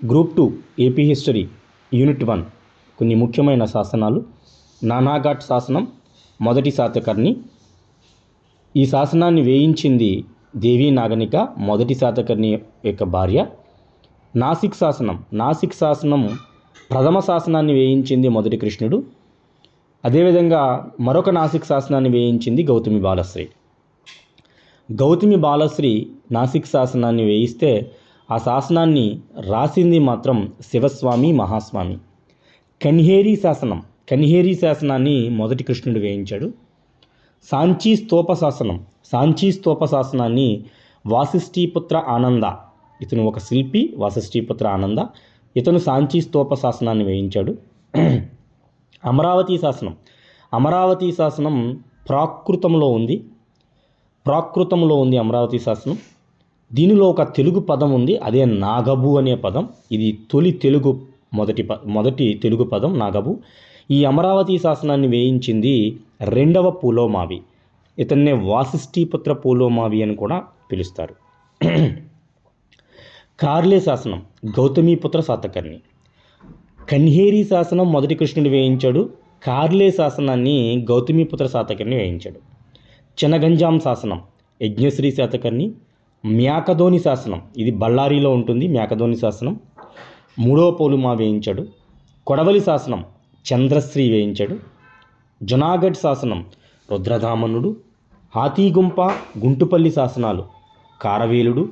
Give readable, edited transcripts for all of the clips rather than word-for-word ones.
Group 2 AP history unit 1 కొన్ని ముఖ్యమైన శాసనాలు. నానాఘాట్ శాసనం, మొదటి శాతకర్ణి. ఈ శాసనాన్ని వేయించింది దేవీ నాగనిక, మొదటి శాతకర్ణి యొక్క భార్య. నాసిక్ శాసనం ప్రథమ శాసనాన్ని వేయించింది మొదటి కృష్ణుడు. అదేవిధంగా మరొక నాసిక్ శాసనాన్ని వేయించింది గౌతమి బాలశ్రీ. గౌతమి బాలశ్రీ నాసిక్ శాసనాన్ని వేయిస్తే ఆ శాసనాన్ని రాసింది మాత్రం శివస్వామి మహాస్వామి. కన్హేరీ శాసనాన్ని మొదటి కృష్ణుడు వేయించాడు. సాంచీ స్తూప శాసనాన్ని వాసిష్ఠీపుత్ర ఆనంద, ఇతను ఒక శిల్పి. వాసిష్ఠీపుత్ర ఆనంద ఇతను సాంచీ స్తూప శాసనాన్ని వేయించాడు. అమరావతి శాసనం ప్రాకృతంలో ఉంది. అమరావతి శాసనం. దీనిలో ఒక తెలుగు పదం ఉంది, అదే నాగబు అనే పదం. ఇది తొలి తెలుగు మొదటి తెలుగు పదం నాగబు. ఈ అమరావతి శాసనాన్ని వేయించింది రెండవ పూలోమావి. ఇతన్నే వాసిష్ఠీపుత్ర పూలోమావి అని కూడా పిలుస్తారు. కార్లే శాసనం గౌతమీపుత్ర శాతకర్ణి. కన్హేరీ శాసనం మొదటి కృష్ణుడు వేయించాడు. కార్లే శాసనాన్ని గౌతమీపుత్ర శాతకర్ణి వేయించాడు. చెనగంజాం శాసనం యజ్ఞశ్రీ శాతకర్ణి. మ్యాకధోని శాసనం, ఇది బళ్ళారిలో ఉంటుంది. మ్యాకధోని శాసనం మూడవ పోలుమా వేయించాడు. కొడవలి శాసనం చంద్రశ్రీ వేయించాడు. జునాగఢ్ శాసనం రుద్రదామనుడు. హాతీగుంప గుంటుపల్లి శాసనాలు కారవేలుడు.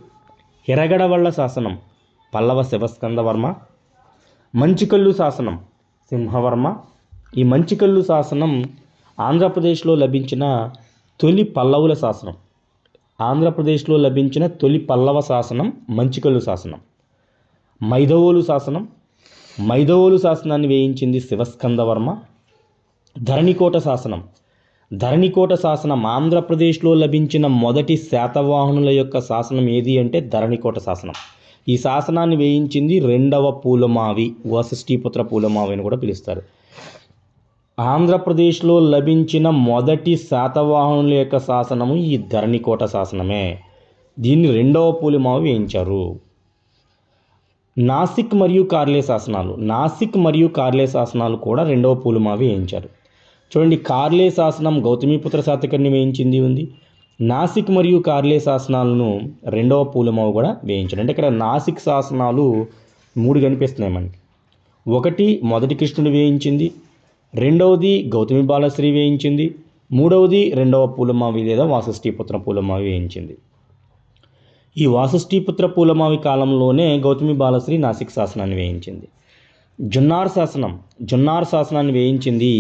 హిరగడవళ్ళ శాసనం పల్లవ శివస్కందవర్మ. మంచికల్లు శాసనం సింహవర్మ. ఈ మంచికల్లు శాసనం ఆంధ్రప్రదేశ్లో లభించిన తొలి పల్లవుల శాసనం. పల్లవ శాసనం మంచికల్లు శాసనం. మైదవోలు శాసనాన్ని వేయించింది శివస్కందవర్మ. ధరణికోట శాసనం ఆంధ్రప్రదేశ్లో లభించిన మొదటి శాతవాహనుల యొక్క శాసనం ఏది అంటే ధరణికోట శాసనం. ఈ శాసనాన్ని వేయించింది రెండవ పూలమావి, వాసిష్ఠీపుత్ర పూలమావి అని కూడా పిలుస్తారు. ఆంధ్రప్రదేశ్లో లభించిన మొదటి శాతవాహనుల యొక్క శాసనము ఈ ధరణికోట శాసనమే. దీన్ని రెండవ పూలమావి వేయించారు. నాసిక్ మరియు కార్లే శాసనాలు కూడా రెండవ పూలమావి వేయించారు. చూడండి, కార్లే శాసనం గౌతమీపుత్ర శాతకర్ణి వేయించింది ఉంది. నాసిక్ మరియు కార్లే శాసనాలను రెండవ పూలమావి కూడా వేయించారు. అంటే ఇక్కడ నాసిక్ శాసనాలు 3 కనిపిస్తున్నాయి మనకి. ఒకటి మొదటి కృష్ణుడు వేయించింది, రెండవది గౌతమి బాలశ్రీ వేయించింది, మూడవది రెండవ పూలమావి లేదా వాసిష్ఠీపుత్ర పూలమావి వేయించింది. ఈ వాసిష్ఠీపుత్ర పూలమావి కాలంలోనే గౌతమి బాలశ్రీ నాసిక్ శాసనాన్ని వేయించింది. జున్నార్ శాసనాన్ని వేయించింది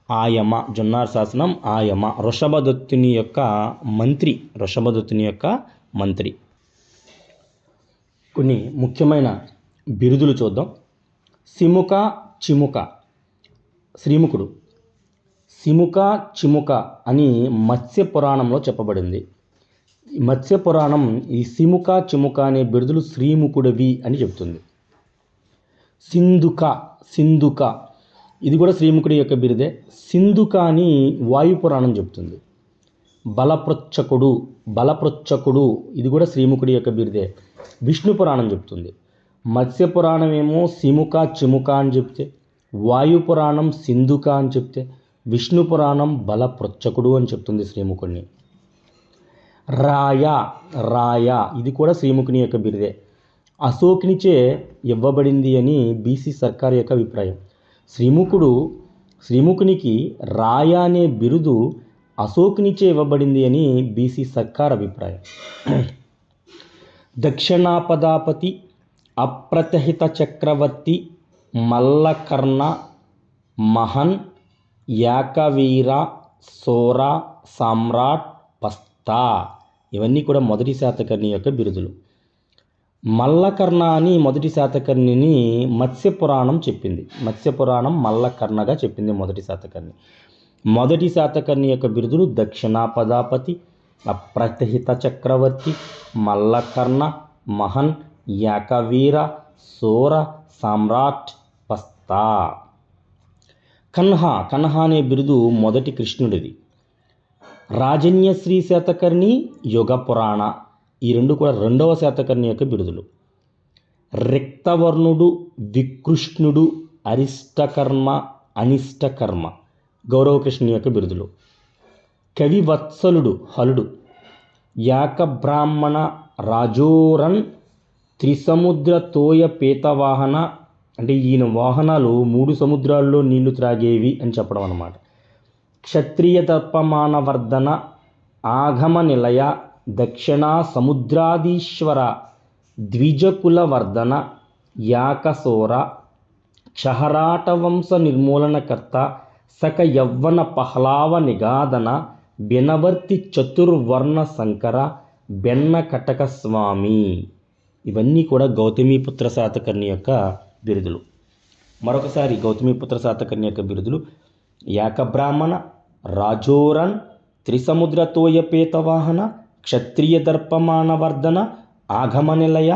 ఆయమ. జున్నార్ శాసనం ఆయమ వృషభదత్తుని యొక్క మంత్రి. కొన్ని ముఖ్యమైన బిరుదులు చూద్దాం. శ్రీముఖుడు. సిముక చిముక అని మత్స్య పురాణంలో చెప్పబడింది. మత్స్య పురాణం ఈ సిముక చిముక అనే బిరుదులు శ్రీముఖుడివి అని చెబుతుంది. సింధుక ఇది కూడా శ్రీముఖుడి యొక్క బిరుదే. సింధుక అని వాయుపురాణం చెబుతుంది. బలపృచ్ఛకుడు ఇది కూడా శ్రీముఖుడి యొక్క బిరుదే. విష్ణు పురాణం చెప్తుంది. మత్స్య పురాణం ఏమో సిముక చిముక అని చెప్తే, వాయుపురాణం సింధుక అని చెప్తే, విష్ణు పురాణం బలపృచ్ఛకుడు అని చెప్తుంది శ్రీముఖుడిని. రాయ ఇది కూడా శ్రీముఖుని యొక్క బిరుదే. అశోకునిచే ఇవ్వబడింది అని బీసీ సర్కార్ యొక్క అభిప్రాయం. శ్రీముఖునికి రాయ అనే బిరుదు అశోకునిచే ఇవ్వబడింది అని బీసీ సర్కార్ అభిప్రాయం. దక్షిణాపదాపతి, అప్రతిహిత చక్రవర్తి, మల్లకర్ణ, మహన్, యాకవీర, సోర, సామ్రాట్, పస్తా ఇవన్నీ కూడా మొదటి శాతకర్ణి యొక్క బిరుదులు. మల్లకర్ణ అని మొదటి శాతకర్ణిని మత్స్యపురాణం చెప్పింది. మల్లకర్ణగా చెప్పింది మొదటి శాతకర్ణి యొక్క బిరుదులు దక్షిణాపదాపతి, అప్రతిహిత చక్రవర్తి, మల్లకర్ణ, మహన్, యాకవీర, సోర, సామ్రాట్, పస్తా. కన్హ అనే బిరుదు మొదటి కృష్ణుడిది. రాజన్యశ్రీ శాతకర్ణి, యుగ పురాణ ఈ రెండు కూడా రెండవ శాతకర్ణి యొక్క బిరుదులు. రిక్తవర్ణుడు, వికృష్ణుడు, అరిష్టకర్మ, అనిష్టకర్మ గౌరవకృష్ణుని యొక్క బిరుదులు. కవి వత్సలుడు హలుడు. యాక బ్రాహ్మణ రాజోరన్ త్రిసముద్ర తోయ పీతవాహన, అంటే ఈయన వాహనాలు 3 సముద్రాల్లో నీళ్లు త్రాగేవి అని చెప్పడం అన్నమాట. క్షత్రియ తర్పమానవర్ధన ఆగమ నిలయ దక్షిణ సముద్రాధీశ్వర ద్విజకుల వర్ధన యాకసోర క్షహరాటవంశ నిర్మూలనకర్త సక యవ్వన పహ్లావ నిగాదన బెనవర్తి చతుర్వర్ణ శంకర బెన్న కటక స్వామి. ఇవన్నీ కూడా గౌతమీపుత్ర శాతకర్ణి యొక్క బిరుదులు. మరొకసారి గౌతమీపుత్ర శాతకర్ణి యొక్క బిరుదులు: యాకబ్రాహ్మణ, రాజోరన్, త్రిసముద్రతోయ పీతవాహన, క్షత్రియ దర్పమానవర్ధన, ఆగమనిలయ,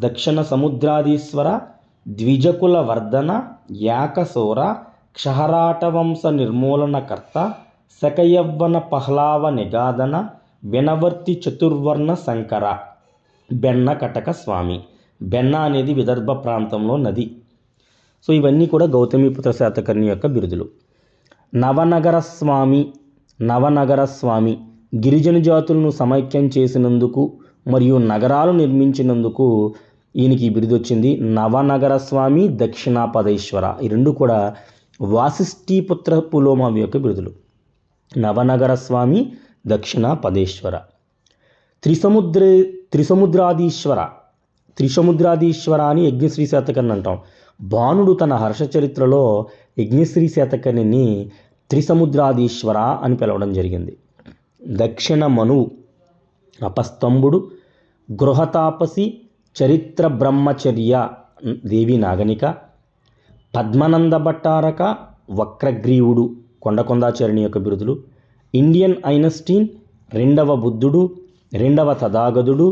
దక్షిణ సముద్రాధీశ్వర, ద్విజకుల వర్ధన, యాకసోర, క్షహరాటవంశ నిర్మూలనకర్త, సకయవ్వన పహ్లావ నిగాదన, బెనవర్తి చతుర్వర్ణ శంకర, బెన్న కటక స్వామి. బెన్న అనేది విదర్భ ప్రాంతంలో నది. సో ఇవన్నీ కూడా గౌతమీపుత్ర శాతకర్ణి యొక్క బిరుదులు. నవనగర స్వామి. నవనగర స్వామి గిరిజన జాతులను సమైక్యం చేసినందుకు మరియు నగరాలు నిర్మించినందుకు ఈయనకి ఈ బిరుదు వచ్చింది. నవనగర స్వామి, దక్షిణాపదేశ్వర ఈ రెండు కూడా వాసిష్ఠీపుత్ర పులోమావి యొక్క బిరుదులు. నవనగర స్వామి, దక్షిణాపదేశ్వర. త్రిసముద్రాధీశ్వర అని యజ్ఞశ్రీ శాతకర్ణి అంటాం. బాణుడు తన హర్షచరిత్రలో యజ్ఞశ్రీ శాతకర్ణిని త్రిసముద్రాధీశ్వర అని పిలవడం జరిగింది. దక్షిణ మనువు, అపస్తంభుడు, గృహతాపసి, చరిత్ర బ్రహ్మచర్య దేవి నాగనిక, పద్మనంద భట్టారక, వక్రగ్రీవుడు కొండకొందాచారిణి యొక్క బిరుదులు. ఇండియన్ ఐన్స్టీన్, రెండవ బుద్ధుడు, రెండవ తథాగతుడు,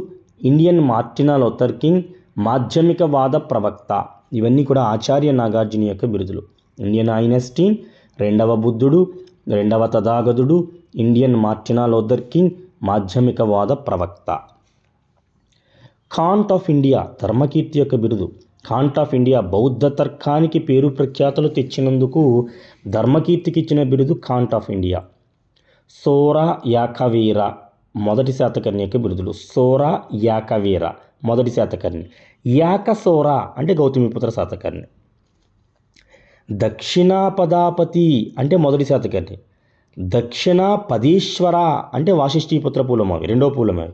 ఇండియన్ మార్టిన్ లూథర్ కింగ్, మాధ్యమికవాద ప్రవక్త ఇవన్నీ కూడా ఆచార్య నాగార్జున యొక్క బిరుదులు. ఇండియన్ ఐన్స్టీన్, రెండవ బుద్ధుడు, రెండవ తథాగతుడు, ఇండియన్ మార్టిన్ లూథర్ కింగ్, మాధ్యమికవాద ప్రవక్త. కాంట్ ఆఫ్ ఇండియా ధర్మకీర్తి యొక్క బిరుదు. కాంట్ ఆఫ్ ఇండియా బౌద్ధ తర్కానికి పేరు ప్రఖ్యాతులు తెచ్చినందుకు ధర్మకీర్తికి ఇచ్చిన బిరుదు కాంట్ ఆఫ్ ఇండియా. సోరా యాకవీర మొదటి శాతకర్ణి యొక్క బిరుదులు. సోరా యాకవీర మొదటి శాతకర్ణి. యాకసోరా అంటే గౌతమీపుత్ర శాతకర్ణి. దక్షిణాపదాపతి అంటే మొదటి శాతకర్ణి. దక్షిణాపదేశ్వర అంటే వాసిష్ఠీపుత్ర పులోమావి రెండో పులోమావి.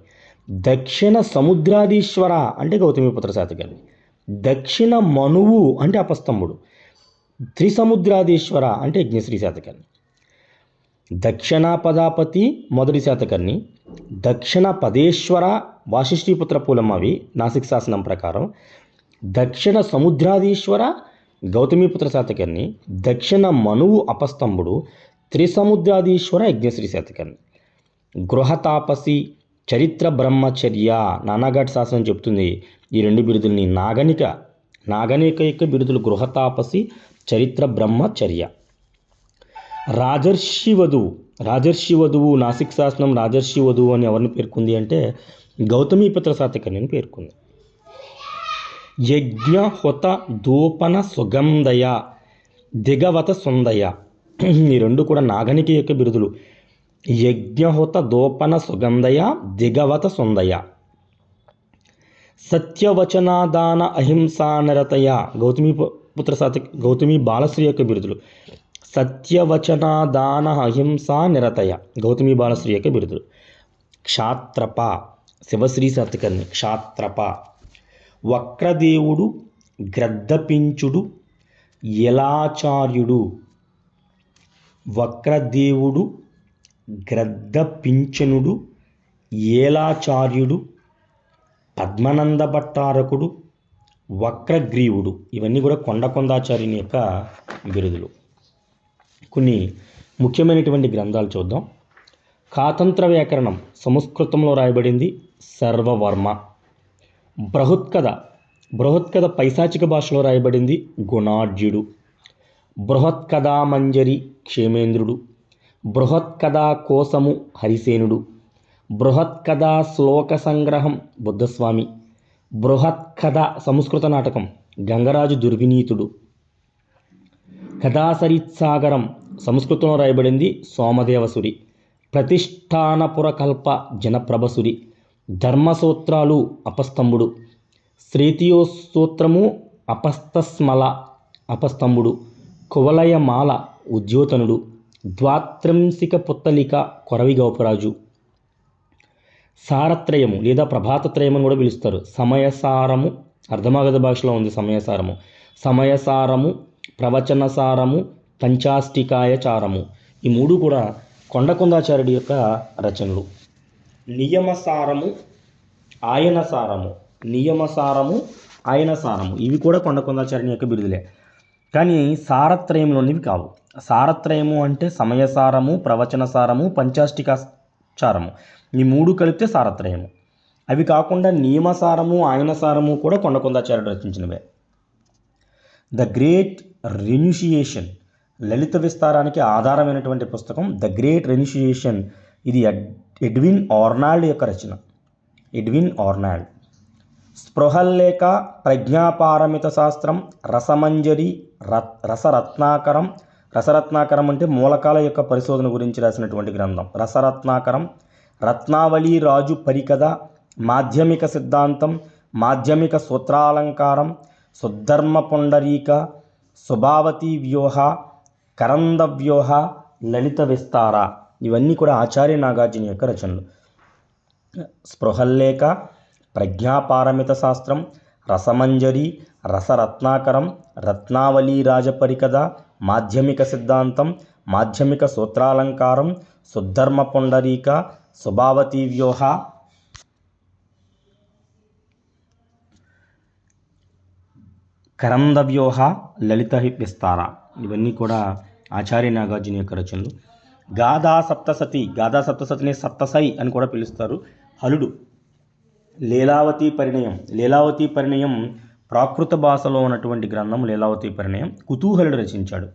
దక్షిణ సముద్రాధీశ్వర అంటే గౌతమీపుత్ర శాతకర్ణి. దక్షిణ మనువు అంటే అపస్తంభుడు. త్రిసముద్రాధీశ్వర అంటే యజ్ఞశ్రీ శాతకర్ణి. దక్షిణాపదాపతి మొదటి శాతకర్ణి. దక్షిణ పదేశ్వర వాసిష్ఠీపుత్ర పులోమావి నాసిక్ శాసనం ప్రకారం. దక్షిణ సముద్రాధీశ్వర గౌతమీపుత్ర శాతకర్ణి. దక్షిణ మనువు అపస్తంభుడు. త్రిసముద్రాధీశ్వర యజ్ఞశ్రీ శాతకర్ణి. గృహతాపసి, చరిత్ర బ్రహ్మచర్య నానాఘాట్ శాసనం చెప్తుంది ఈ రెండు బిరుదుల్ని. నాగనిక యొక్క బిరుదులు గృహతాపసి, చరిత్ర బ్రహ్మచర్య. రాజర్షి వధువు నాసిక్ శాసనం రాజర్షి వధువు అని ఎవరిని పేర్కొంది అంటే గౌతమీపుత్ర శాతకర్ణిని పేర్కొంది. యజ్ఞహుత దూపన సుగంధయ, దిగవత సుందయ ఈ రెండు కూడా నాగనిక యొక్క బిరుదులు. యజ్ఞహుత దోపన సుగంధయ, దిగవత సుందయ. సత్యవచనాదాన అహింసానరతయ గౌతమి బాలశ్రీ యొక్క బిరుదులు. సత్యవచనాదాన అహింసా నిరతయ గౌతమి బాలశ్రీ యొక్క బిరుదులు. క్షాత్రప శివశ్రీ శాతకర్ణి. క్షాత్రప. వక్రదేవుడు, గ్రద్దపించుడు, యలాచార్యుడు. వక్రదేవుడు, గ్రద్దపించనుడు, ఏలాచార్యుడు, పద్మనంద భట్టారకుడు, వక్రగ్రీవుడు ఇవన్నీ కూడా కొండకొందాచార్యుని యొక్క బిరుదులు. కొన్ని ముఖ్యమైనటువంటి గ్రంథాలు చూద్దాం. కాతంత్ర వ్యాకరణం సంస్కృతంలో రాయబడింది, సర్వవర్మ. బృహత్కథ పైశాచిక భాషలో రాయబడింది, గుణాఢ్యుడు. బృహత్కథామంజరి క్షేమేంద్రుడు. బృహత్కథా కోసము హరిసేనుడు. బృహత్కథా శ్లోక సంగ్రహం బుద్ధస్వామి. బృహత్ కథ సంస్కృత నాటకం, గంగరాజు దుర్వినీతుడు. కథాసరిత్సాగరం సంస్కృతంలో రాయబడింది, సోమదేవసురి. ప్రతిష్టానపురకల్ప జనప్రభసురి. ధర్మసూత్రాలు అపస్తంభుడు. శ్రేతియోసూత్రము అపస్తస్మల అపస్తంభుడు. కువలయమాల ఉద్యోతనుడు. ద్వాత్రంశిక పుత్తలిక కొరవి గోపరాజు. సారత్రయము లేదా ప్రభాతత్రయం అని కూడా పిలుస్తారు. సమయసారము అర్ధమాగధ భాషలో ఉంది. సమయసారము ప్రవచనసారము పంచాష్టికాయచారము. ఈ మూడు కూడా కొండకొందాచార్యుడి యొక్క రచనలు. నియమసారము ఆయనసారము ఇవి కూడా కొండకొందాచార్యుని యొక్క బిరుదులే. కానీ సారత్రయంలోనివి కావు. సారత్రయము అంటే సమయసారము, ప్రవచనసారము, పంచాష్టికాచారము, ఈ మూడు కలిపితే సారత్రయము. అవి కాకుండా నియమసారము, ఆయనసారము కూడా కొండకొందాచార్యుడు రచించినవే. ద గ్రేట్ రెన్యూషియేషన్ లలిత విస్తారానికి ఆధారమైనటువంటి పుస్తకం ద గ్రేట్ రెన్యూషియేషన్. ఇది ఎడ్విన్ ఆర్నాల్డ్ యొక్క రచన. స్పృహల్లేఖ, ప్రజ్ఞాపారమిత శాస్త్రం, రసమంజరి, రసరత్నాకరం అంటే మూలకాల యొక్క పరిశోధన గురించి రాసినటువంటి గ్రంథం రసరత్నాకరం. రత్నావళి రాజు పరికథ, మాధ్యమిక సిద్ధాంతం, మాధ్యమిక సూత్రాలంకారం, సుద్ధర్మ పుండరీక, సుభావతి వ్యూహ, కరంద వ్యూహ, లలిత విస్తార, ఇవన్నీ కూడా ఆచార్య నాగార్జున యొక్క రచనలు. స్పృహల్లేఖ, ప్రజ్ఞాపారమిత శాస్త్రం, రసమంజరి, రసరత్నాకరం, రత్నావళి రాజపరికథ, మాధ్యమిక సిద్ధాంతం, మాధ్యమిక సూత్రాలంకారం, సుద్ధర్మ పుండరీక, సుభావతి వ్యూహ, కరంద వ్యూహ, లలిత విస్తార, ఇవన్నీ కూడా ఆచార్య నాగార్జున యొక్క రచనలు. గాథా సప్తసతిని సప్తసై అని కూడా పిలుస్తారు. హలుడు. లీలావతి పరిణయం ప్రాకృత భాషలో ఉన్నటువంటి గ్రంథం లీలావతి పరిణయం. కుతూహలుడు రచించాడు.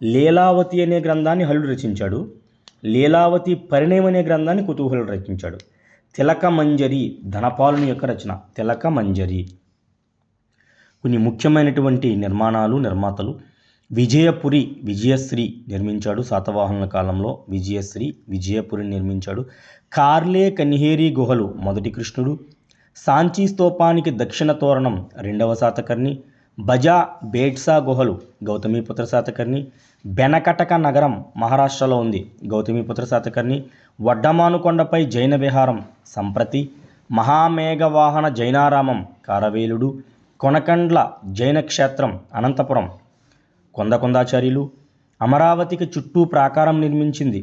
లీలావతి అనే గ్రంథాన్ని హలుడు రచించాడు. లీలావతి పరిణయం అనే గ్రంథాన్ని కుతూహలుడు రచించాడు. తిలకమంజరి ధనపాలుని యొక్క రచన. తిలకమంజరి. కొన్ని ముఖ్యమైనటువంటి నిర్మాతలు. విజయశ్రీ నిర్మించాడు. శాతవాహనుల కాలంలో విజయపురిని నిర్మించాడు. కార్లే కన్హేరి గుహలు మొదటి కృష్ణుడు. సాంచీ స్తూపానికి దక్షిణ తోరణం రెండవ శాతకర్ణి. బజా బేట్సా గుహలు గౌతమీపుత్ర శాతకర్ణి. బెనకటక నగరం మహారాష్ట్రలో ఉంది, గౌతమీపుత్ర శాతకర్ణి. వడ్డమానుకొండపై జైన విహారం సంప్రతి. మహామేఘవాహన జైనారామం కారవేలుడు. కొనకండ్ల జైన క్షేత్రం అనంతపురం కొండకొందాచార్యులు. అమరావతికి చుట్టూ ప్రాకారం నిర్మించింది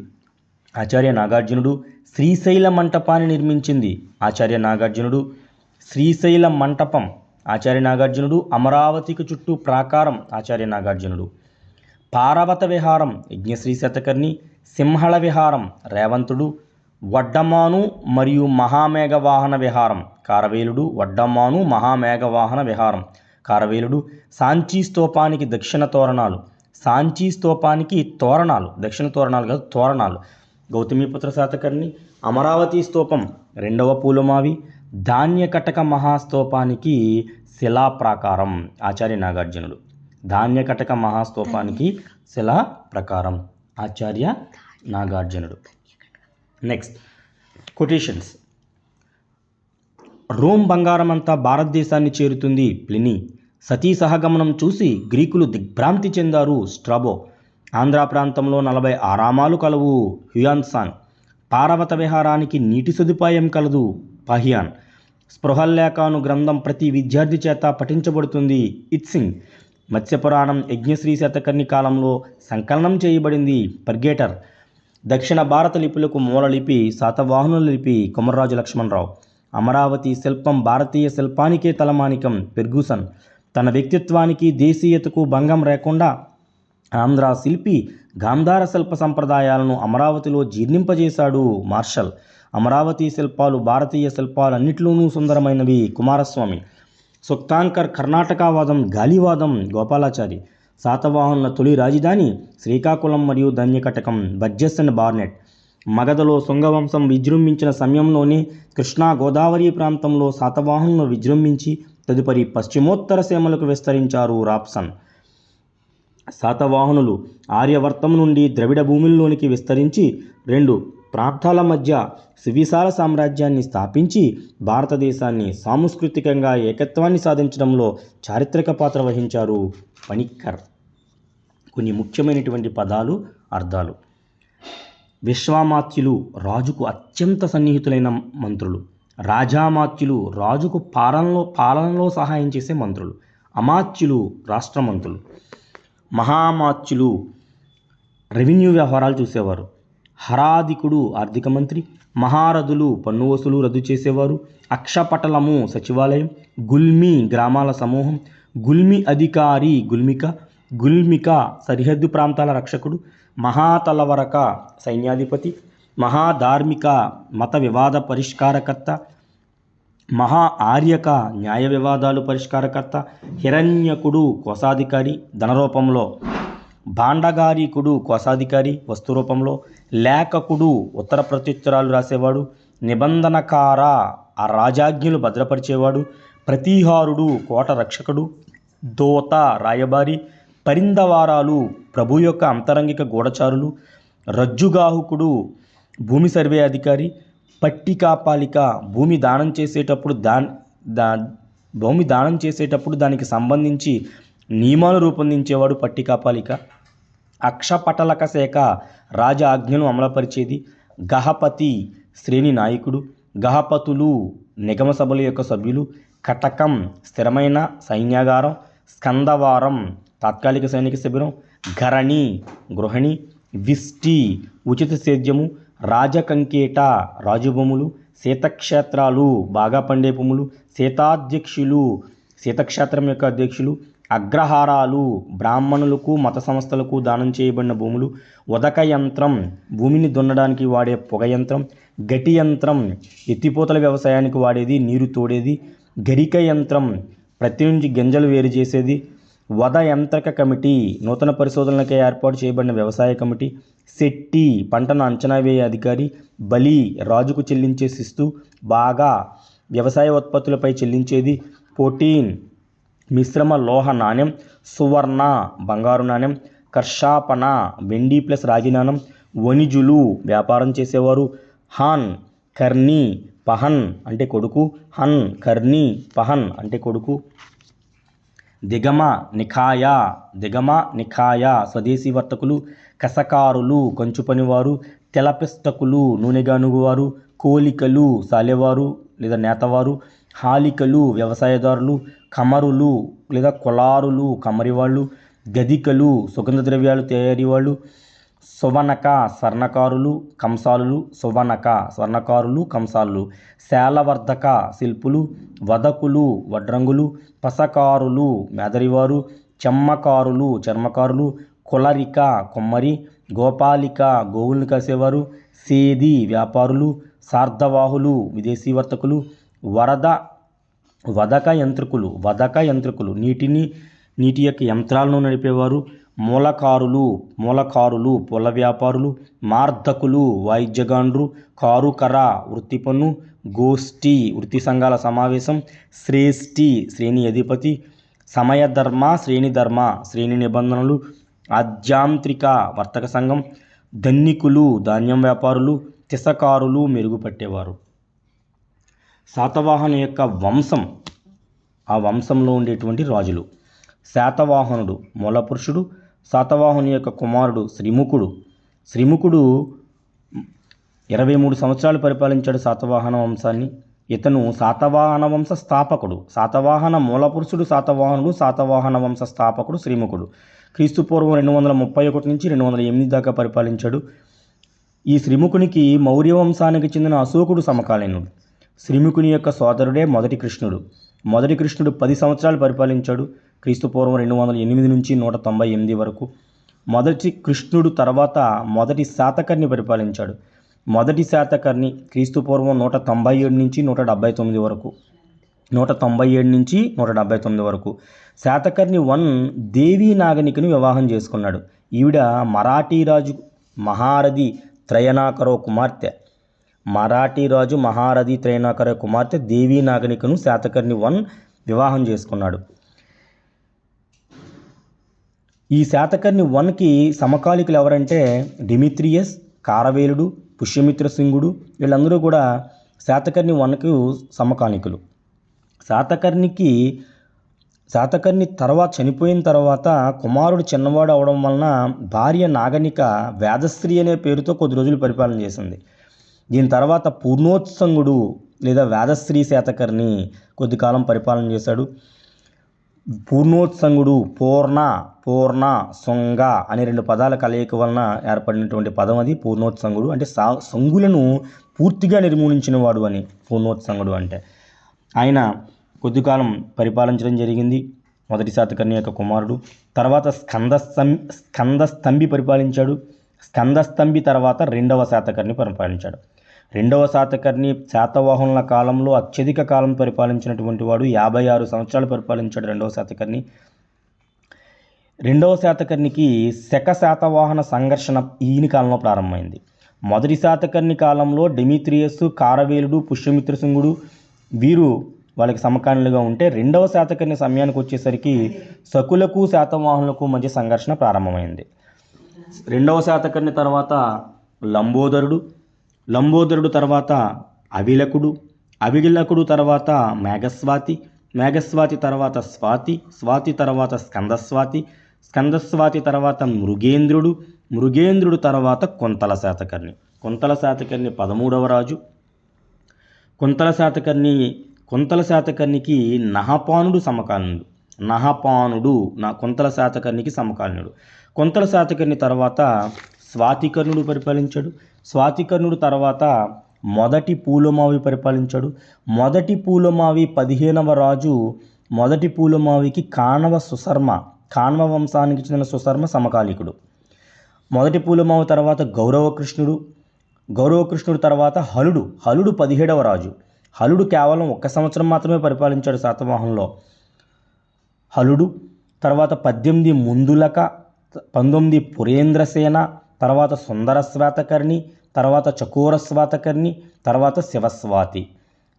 ఆచార్య నాగార్జునుడు. శ్రీశైల మంటపాన్ని నిర్మించింది ఆచార్య నాగార్జునుడు. శ్రీశైల మంటపం ఆచార్య నాగార్జునుడు. అమరావతికి చుట్టూ ప్రాకారం ఆచార్య నాగార్జునుడు. పారవత విహారం యజ్ఞశ్రీ శతకర్ణి. సింహళ విహారం రేవంతుడు. వడ్డమాను మరియు మహామేఘవాహన విహారం కారవేలుడు. సాంచీ స్తూపానికి దక్షిణ తోరణాలు. దక్షిణ తోరణాలు కాదు, తోరణాలు గౌతమీపుత్ర శాతకర్ణి. అమరావతి స్తూపం రెండవ పూలమావి. ధాన్యకటక మహాస్తూపానికి శిలాప్రాకారం ఆచార్య నాగార్జునుడు. ధాన్యకటక మహాస్తూపానికి శిలాప్రాకారం ఆచార్య నాగార్జునుడు. Next quotations. రోమ్ బంగారమంతా భారతదేశాన్ని చేరుతుంది ప్లినీ. సతీ సహగమనం చూసి గ్రీకులు దిగ్భ్రాంతి చెందారు స్ట్రాబో. ఆంధ్ర ప్రాంతంలో 40 ఆరామాలు కలవు హ్యుయాన్సాంగ్. పారవత విహారానికి నీటి సదుపాయం కలదు పాహియాన్. స్పృహల్లేఖను గ్రంథం ప్రతి విద్యార్థి చేత పఠించబడుతుంది ఇట్సింగ్. మత్స్యపురాణం యజ్ఞశ్రీ శతకర్ణి కాలంలో సంకలనం చేయబడింది పర్గేటర్. దక్షిణ భారత లిపులకు మూలలిపి శాతవాహనుల లిపి కొమర్రాజు లక్ష్మణరావు. అమరావతి శిల్పం భారతీయ శిల్పానికే తలమానికం ఫెర్గూసన్. తన వ్యక్తిత్వానికి దేశీయతకు భంగం లేకుండా ఆంధ్ర శిల్పి గాంధార శిల్ప సంప్రదాయాలను అమరావతిలో జీర్ణింపజేశాడు మార్షల్. అమరావతి శిల్పాలు భారతీయ శిల్పాలన్నింటిలోనూ సుందరమైనవి కుమారస్వామి. సుక్తాంకర్ కర్ణాటకవాదం గాలివాదం గోపాలాచారి. శాతవాహనుల తొలి రాజధాని శ్రీకాకుళం మరియు ధాన్యకటకం బర్జెస్ అండ్ బార్నెట్. మగధలో శుంగవంశం విజృంభించిన సమయంలోనే కృష్ణా గోదావరి ప్రాంతంలో శాతవాహనులు విజృంభించి తదుపరి పశ్చిమోత్తర సీమలకు విస్తరించారు రాప్సన్. శాతవాహనులు ఆర్యవర్తం నుండి ద్రవిడ భూముల్లోనికి విస్తరించి 2 ప్రాంతాల మధ్య సువిశాల సామ్రాజ్యాన్ని స్థాపించి భారతదేశాన్ని సాంస్కృతికంగా ఏకత్వాన్ని సాధించడంలో చారిత్రక పాత్ర వహించారు పనిక్కర్. కొన్ని ముఖ్యమైనటువంటి పదాలు, అర్థాలు. విశ్వామాత్యులు రాజుకు అత్యంత సన్నిహితులైన మంత్రులు. రాజామాత్యులు రాజుకు పాలనలో సహాయం చేసే మంత్రులు. అమాత్యులు రాష్ట్ర మంత్రులు. మహామాత్యులు రెవెన్యూ వ్యవహారాలు చూసేవారు. హరాధికుడు ఆర్థిక మంత్రి. మహారథులు పన్ను వసూలు రద్దు చేసేవారు. అక్షపటలము సచివాలయం. గుల్మి గ్రామాల సమూహం. గుల్మి అధికారి గుల్మిక సరిహద్దు ప్రాంతాల రక్షకుడు. మహాతలవరక సైన్యాధిపతి. మహాధార్మిక మత వివాద పరిష్కారకర్త. మహా ఆర్యక న్యాయ వివాదాలు పరిష్కారకర్త. హిరణ్యకుడు కోశాధికారి ధనరూపంలో. భాండగారికుడు కోశాధికారి వస్తు రూపంలో. లేఖకుడు ఉత్తర ప్రత్యుత్తరాలు రాసేవాడు. నిబంధనకార ఆ రాజాజ్ఞలు భద్రపరిచేవాడు. ప్రతీహారుడు కోట రక్షకుడు. దోత రాయబారి. పరిందవారాలు ప్రభు యొక్క అంతరంగిక గూఢచారులు. రజ్జుగాహుకుడు భూమి సర్వే అధికారి. పట్టికాపాలిక భూమి దానం చేసేటప్పుడు దానికి సంబంధించి నియమాలు రూపొందించేవాడు పట్టికాపాలిక. అక్షపటలక శాఖ రాజ ఆజ్ఞను అమలుపరిచేది. గహపతి శ్రేణి నాయకుడు. గహపతులు నిగమ సభల యొక్క సభ్యులు. కటకం స్థిరమైన సైన్యాగారం. స్కందవారం తాత్కాలిక సైనిక శిబిరం. ఘరణి గృహిణి. విష్టి ఉచిత సేద్యము. రాజకంకేట రాజభూములు. శీతక్షేత్రాలు బాగా పండే భూములు. శీతాధ్యక్షులు శీతక్షేత్రం యొక్క అధ్యక్షులు. అగ్రహారాలు బ్రాహ్మణులకు మత సంస్థలకు దానం చేయబడిన భూములు. ఉదక యంత్రం భూమిని దున్నడానికి వాడే పొగ యంత్రం. గటి యంత్రం ఎత్తిపోతల వ్యవసాయానికి వాడేది, నీరు తోడేది. గరిక యంత్రం ప్రతి నుంచి గింజలు వేరు చేసేది. వద యంత్రక కమిటీ నూతన పరిశోధనలకే ఏర్పాటు చేయబడిన వ్యవసాయ కమిటీ. శెట్టి పంటను అంచనా వేయ అధికారి. బలి రాజుకు చెల్లించే శిస్తు బాగా వ్యవసాయ ఉత్పత్తులపై చెల్లించేది. పోటీన్ మిశ్రమ లోహ నాణ్యం. సువర్ణ బంగారు నాణ్యం. కర్షాపన వెండి ప్లస్ రాగి నాణ్యం. వణిజులు వ్యాపారం చేసేవారు. హాన్ కర్ణి పహన్ అంటే కొడుకు. హన్ కర్ణి పహన్ అంటే కొడుకు. దిగమ నిఖాయ స్వదేశీ వర్తకులు. కసకారులు కంచు పనివారు. తెలపిస్తకులు నూనెగానుగువారు. కోలికలు సాలెవారు లేదా నేతవారు. హాలికలు వ్యవసాయదారులు. కమరులు లేదా కొలారులు కమ్మరివాళ్ళు. గదికలు సుగంధ ద్రవ్యాలు తయారీ వాళ్ళు. సువనక స్వర్ణకారులు కంసాలులు. స్వర్ణకారులు కంసాలులు. శాలవర్ధక శిల్పులు. వదకులు వడ్రంగులు. పసకారులు మేదరివారు. చెమ్మకారులు చర్మకారులు. కులరిక కొమ్మరి. గోపాలిక గోవుల్ని కాసేవారు. సేది వ్యాపారులు. సార్ధవాహులు విదేశీ వర్తకులు. వదక యంత్రికులు నీటి యొక్క యంత్రాలను నడిపేవారు. మూలకారులు పొల వ్యాపారులు. మార్ధకులు వాయిద్యగాండ్రు. కారుకర వృత్తి పన్ను. గోష్ఠి వృత్తి సంఘాల సమావేశం. శ్రేష్ఠి శ్రేణి అధిపతి. సమయధర్మ శ్రేణి నిబంధనలు. ఆధ్యాంత్రిక వర్తక సంఘం. ధన్నికులు ధాన్యం వ్యాపారులు. తిసకారులు మెరుగుపట్టేవారు. శాతవాహన యొక్క వంశం, ఆ వంశంలో ఉండేటువంటి రాజులు. శాతవాహనుడు మూలపురుషుడు. శాతవాహను యొక్క కుమారుడు శ్రీముఖుడు 23 సంవత్సరాలు పరిపాలించాడు శాతవాహన వంశాన్ని. ఇతను శాతవాహన వంశ స్థాపకుడు. శాతవాహన మూలపురుషుడు శాతవాహనుడు. శాతవాహన వంశ స్థాపకుడు శ్రీముఖుడు. క్రీస్తుపూర్వం 231 నుంచి 208 దాకా పరిపాలించాడు. ఈ శ్రీముఖునికి మౌర్య వంశానికి చెందిన అశోకుడు సమకాలీనుడు. శ్రీముఖుని యొక్క సోదరుడే మొదటి కృష్ణుడు 10 సంవత్సరాలు పరిపాలించాడు. క్రీస్తుపూర్వం 208 నుంచి 198 వరకు. మొదటి కృష్ణుడు తర్వాత మొదటి శాతకర్ణి పరిపాలించాడు. మొదటి శాతకర్ణి క్రీస్తుపూర్వం 197 నుంచి 179 వరకు. 197 వరకు. శాతకర్ణి 1 దేవీ నాగనికను వివాహం చేసుకున్నాడు. ఈవిడ మరాఠీ రాజు మహారథి త్రయనాకరో కుమార్తె, మరాఠీ రాజు మహారథి త్రయనాకర కుమార్తె దేవీ నాగనికను శాతకర్ణి వన్ వివాహం చేసుకున్నాడు. ఈ శాతకర్ణి వన్కి సమకాలికులు ఎవరంటే డిమిత్రియస్, కారవేలుడు, పుష్యమిత్ర సింగుడు, వీళ్ళందరూ కూడా శాతకర్ణి వన్కు సమకాలికులు. శాతకర్ణి తర్వాత చనిపోయిన తర్వాత కుమారుడు చిన్నవాడు అవడం వలన భార్య నాగనిక వేదశ్రీ అనే పేరుతో కొద్ది రోజులు పరిపాలన చేసింది. దీని తర్వాత పూర్ణోత్సంగుడు లేదా వేదశ్రీ శాతకర్ణి కొద్ది కాలం పరిపాలన చేశాడు. పూర్ణోత్సంగుడు పూర్ణ సొంగ అనే 2 పదాల కలయిక వలన ఏర్పడినటువంటి పదం అది పూర్ణోత్సంగుడు. అంటే సంగులను పూర్తిగా నిర్మూలించిన వాడు అని పూర్ణోత్సంగుడు అంటే. ఆయన కొద్ది కాలం పరిపాలించడం జరిగింది, మొదటి శాతకర్ణి యొక్క కుమారుడు. తర్వాత స్కందస్తంభి పరిపాలించాడు. స్కందస్తంభి తర్వాత 2వ శాతకర్ణి పరిపాలించాడు. 2వ శాతకర్ణి శాతవాహనుల కాలంలో అత్యధిక కాలం పరిపాలించినటువంటి వాడు. 56 సంవత్సరాలు పరిపాలించాడు 2వ శాతకర్ణి. 2వ శాతకర్ణికి శక శాతవాహన సంఘర్షణ ఈయన కాలంలో ప్రారంభమైంది. మొదటి శాతకర్ణి కాలంలో డెమిత్రియస్, కారవేలుడు, పుష్యమిత్ర సింగుడు వీరు వాళ్ళకి సమకాలీనులుగా ఉంటే 2వ శాతకర్ణి సమయానికి వచ్చేసరికి శకులకు శాతవాహనులకు మధ్య సంఘర్షణ ప్రారంభమైంది. 2వ శాతకర్ణి తర్వాత లంబోదరుడు తర్వాత అవిలకుడు తర్వాత మేఘస్వాతి తర్వాత స్వాతి తర్వాత స్కందస్వాతి తర్వాత మృగేంద్రుడు తర్వాత కొంతల శాతకర్ణి 13వ రాజు. కొంతల శాతకర్ణికి నహపానుడు సమకాలీనుడు. కొంతల శాతకర్ణికి సమకాలీనుడు. కొంతల శాతకర్ణి తర్వాత స్వాతికర్ణుడు పరిపాలించాడు. స్వాతికర్ణుడు తర్వాత మొదటి పూలమావి పరిపాలించాడు. మొదటి పూలమావి 15వ రాజు. మొదటి పూలమావికి కాణవ వంశానికి చెందిన సుశర్మ సమకాలికుడు. మొదటి పూలమావి తర్వాత గౌరవకృష్ణుడు తర్వాత హలుడు 17వ రాజు. హలుడు కేవలం 1 సంవత్సరం మాత్రమే పరిపాలించాడు శాతవాహనంలో. హలుడు తర్వాత 18 ముందులక, 19 పురేంద్రసేన, తర్వాత సుందర శ్వేతకర్ణి, తర్వాత చకోర శ్వేతకర్ణి, తర్వాత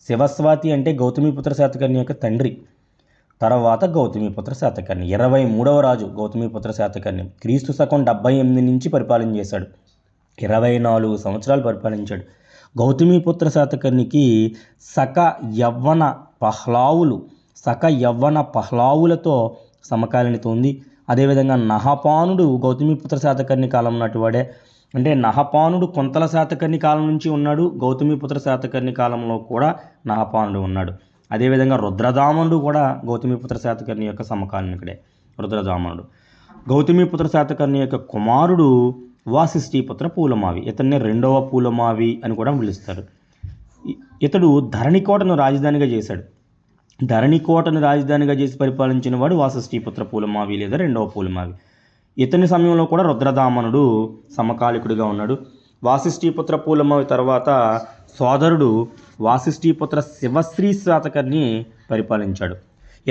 శివస్వాతి అంటే గౌతమిపుత్ర శాతకర్ణి యొక్క తండ్రి. తర్వాత గౌతమిపుత్ర శాతకర్ణి 23వ రాజు. గౌతమిపుత్ర శాతకర్ణి క్రీస్తు శకం 78 నుంచి పరిపాలన చేశాడు. 24 సంవత్సరాలు పరిపాలించాడు. గౌతమిపుత్ర శాతకర్ణికి సక యవ్వన పహ్లావులతో సమకాలీనత ఉంది. అదేవిధంగా నహపానుడు గౌతమిపుత్ర శాతకర్ణి కాలం నాటివాడే. అంటే నహపానుడు కొంతల శాతకర్ణి కాలం నుంచి ఉన్నాడు. గౌతమిపుత్ర శాతకర్ణి కాలంలో కూడా నహపానుడు ఉన్నాడు. అదేవిధంగా రుద్రదామనుడు కూడా గౌతమిపుత్ర శాతకర్ణి యొక్క సమకాలీనుడే. రుద్రదామనుడు గౌతమిపుత్ర శాతకర్ణి యొక్క కుమారుడు వాసిష్ఠీపుత్ర పూలమావి. ఇతన్ని 2వ పూలమావి అని కూడా పిలుస్తారు. ఇతడు ధరణికోటను రాజధానిగా చేశాడు. ధరణికోటను రాజధానిగా చేసి పరిపాలించిన వాడు వాసిష్ఠీపుత్ర పూలమావి లేదా 2వ పూలమావి. ఇతని సమయంలో కూడా రుద్రదామనుడు సమకాలికుడిగా ఉన్నాడు. వాసిష్ఠీపుత్ర పూలమావి తర్వాత సోదరుడు వాసిష్ఠీపుత్ర శివశ్రీ శాతకర్ణి పరిపాలించాడు.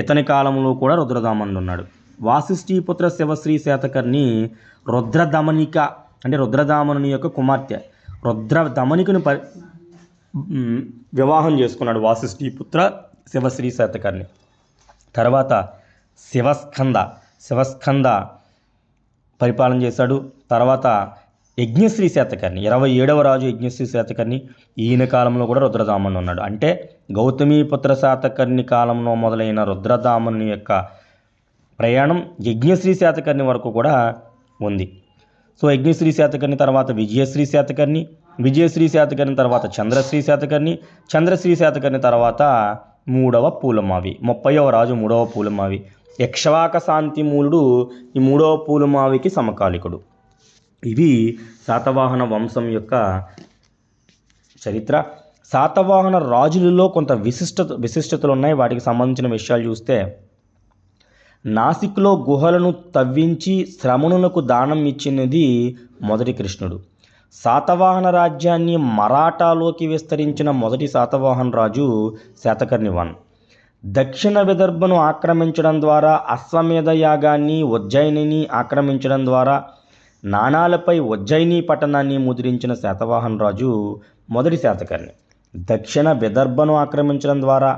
ఇతని కాలంలో కూడా రుద్రదామనుడు ఉన్నాడు. వాసిష్ఠీపుత్ర శివశ్రీ శాతకర్ణి రుద్రదమనిక అంటే రుద్రదామనుని యొక్క కుమార్తె రుద్రదమనికను వివాహం చేసుకున్నాడు వాసిష్ఠీపుత్ర శివశ్రీ శాతకర్ణి. తర్వాత శివస్కంద పరిపాలన చేశాడు. తర్వాత యజ్ఞశ్రీ శాతకర్ణి 27వ రాజు యజ్ఞశ్రీ శాతకర్ణి. ఈయన కాలంలో కూడా రుద్రదామనుడు ఉన్నాడు. అంటే గౌతమిపుత్ర శాతకర్ణి కాలంలో మొదలైన రుద్రదామనుని యొక్క ప్రయాణం యజ్ఞశ్రీ శాతకర్ణి వరకు కూడా ఉంది. సో యజ్ఞశ్రీ శాతకర్ణి తర్వాత విజయశ్రీ శాతకర్ణి తర్వాత చంద్రశ్రీ శాతకర్ణి తర్వాత 3వ పూలమావి 30వ రాజు 3వ పూలమావి. యక్ష్వాక శాంతిమూలుడు ఈ 3వ పూలమావికి సమకాలికుడు. ఇవి శాతవాహన వంశం యొక్క చరిత్ర. శాతవాహన రాజులలో కొంత విశిష్టతలు ఉన్నాయి. వాటికి సంబంధించిన విషయాలు చూస్తే నాసిక్లో గుహలను తవ్వించి శ్రమణులకు దానం ఇచ్చినది మొదటి కృష్ణుడు. శాతవాహన రాజ్యాన్ని మరాఠాలోకి విస్తరించిన మొదటి శాతవాహన రాజు శాతకర్ణి వన్. దక్షిణ విదర్భను ఆక్రమించడం ద్వారా, అశ్వమేధ యాగాన్ని ఉజ్జయినిని ఆక్రమించడం ద్వారా నాణాలపై ఉజ్జయిని పట్టణాన్ని ముద్రించిన శాతవాహన రాజు మొదటి శాతకర్ణి. దక్షిణ విదర్భను ఆక్రమించడం ద్వారా,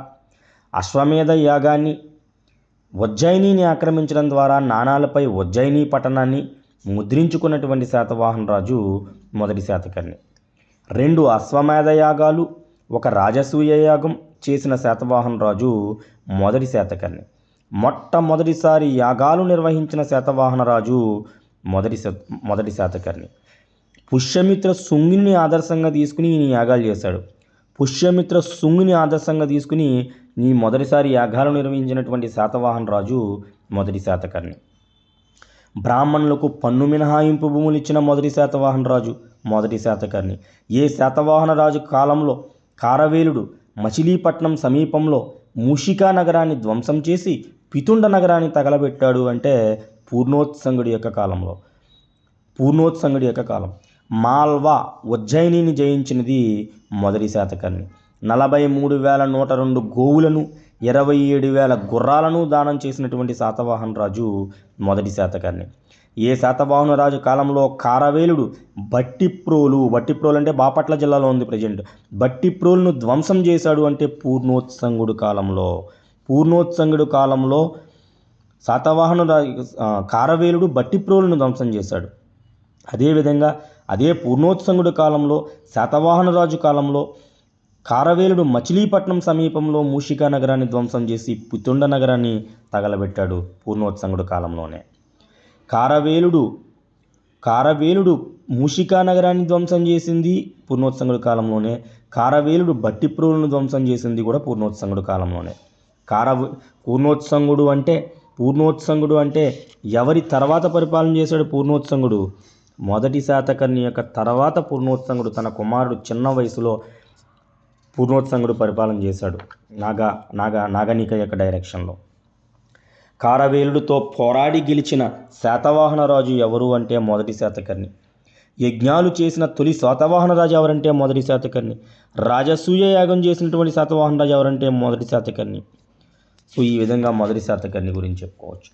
అశ్వమేధ యాగాన్ని, ఉజ్జయినిని ఆక్రమించడం ద్వారా నాణాలపై ఉజ్జయిని పట్టణాన్ని ముద్రించుకున్నటువంటి శాతవాహన రాజు మొదటి శాతకర్ణి. 2 అశ్వమేధ యాగాలు, 1 రాజసూయ యాగం చేసిన శాతవాహన రాజు మొదటి శాతకర్ణి. మొట్టమొదటిసారి యాగాలు నిర్వహించిన శాతవాహన రాజు మొదటి శాతకర్ణి. పుష్యమిత్ర శుంగుని ఆదర్శంగా తీసుకుని ఈయన యాగాలు చేశాడు. పుష్యమిత్ర శుంగుని ఆదర్శంగా తీసుకుని ఈ మొదటిసారి యాగాలు నిర్వహించినటువంటి శాతవాహన రాజు మొదటి శాతకర్ణి. బ్రాహ్మణులకు పన్ను మినహాయింపు భూములు ఇచ్చిన మొదటి శాతవాహన రాజు మొదటి శాతకర్ణి. ఏ శాతవాహన రాజు కాలంలో కారవేలుడు మచిలీపట్నం సమీపంలో మూషికా నగరాన్ని ధ్వంసం చేసి పితుండ నగరాన్ని తగలబెట్టాడు అంటే పూర్ణోత్సంగుడి యొక్క కాలం. మాల్వా ఉజ్జయినిని జయించినది మొదటి శాతకర్ణి. 43,102 గోవులను, 27,000 గుర్రాలను దానం చేసినటువంటి శాతవాహన రాజు మొదటి శాతకర్ణి. ఏ శాతవాహన రాజు కాలంలో కారవేలుడు బట్టిప్రోలు అంటే బాపట్ల జిల్లాలో ఉంది ప్రజెంట్, బట్టిప్రోలును ధ్వంసం చేశాడు అంటే పూర్ణోత్సంగుడు కాలంలో శాతవాహన కారవేలుడు బట్టిప్రోలును ధ్వంసం చేశాడు. అదేవిధంగా అదే పూర్ణోత్సంగుడు కాలంలో శాతవాహన రాజు కాలంలో కారవేలుడు మచిలీపట్నం సమీపంలో మూషికా నగరాన్ని ధ్వంసం చేసి పితుండ నగరాన్ని తగలబెట్టాడు పూర్ణోత్సంగుడు కాలంలోనే. కారవేలుడు మూషికా నగరాన్ని ధ్వంసం చేసింది పూర్ణోత్సంగుడు కాలంలోనే. కారవేలుడు బట్టిప్రోలును ధ్వంసం చేసింది కూడా పూర్ణోత్సంగుడు కాలంలోనే. పూర్ణోత్సంగుడు అంటే ఎవరి తర్వాత పరిపాలన చేశాడు పూర్ణోత్సంగుడు? మొదటి శాతకర్ణి యొక్క తర్వాత పూర్ణోత్సంగుడు తన కుమారుడు చిన్న వయసులో పూర్ణోత్సంగుడు పరిపాలన చేశాడు నాగనిక యొక్క డైరెక్షన్లో. కారవేలుడితో పోరాడి గెలిచిన శాతవాహన రాజు ఎవరు అంటే మొదటి శాతకర్ణి. యజ్ఞాలు చేసిన తొలి శాతవాహన రాజు ఎవరంటే మొదటి శాతకర్ణి. రాజసూయ యాగం చేసినటువంటి శాతవాహన రాజు ఎవరంటే మొదటి శాతకర్ణి. సో ఈ విధంగా మొదటి శాతకర్ణి గురించి చెప్పుకోవచ్చు.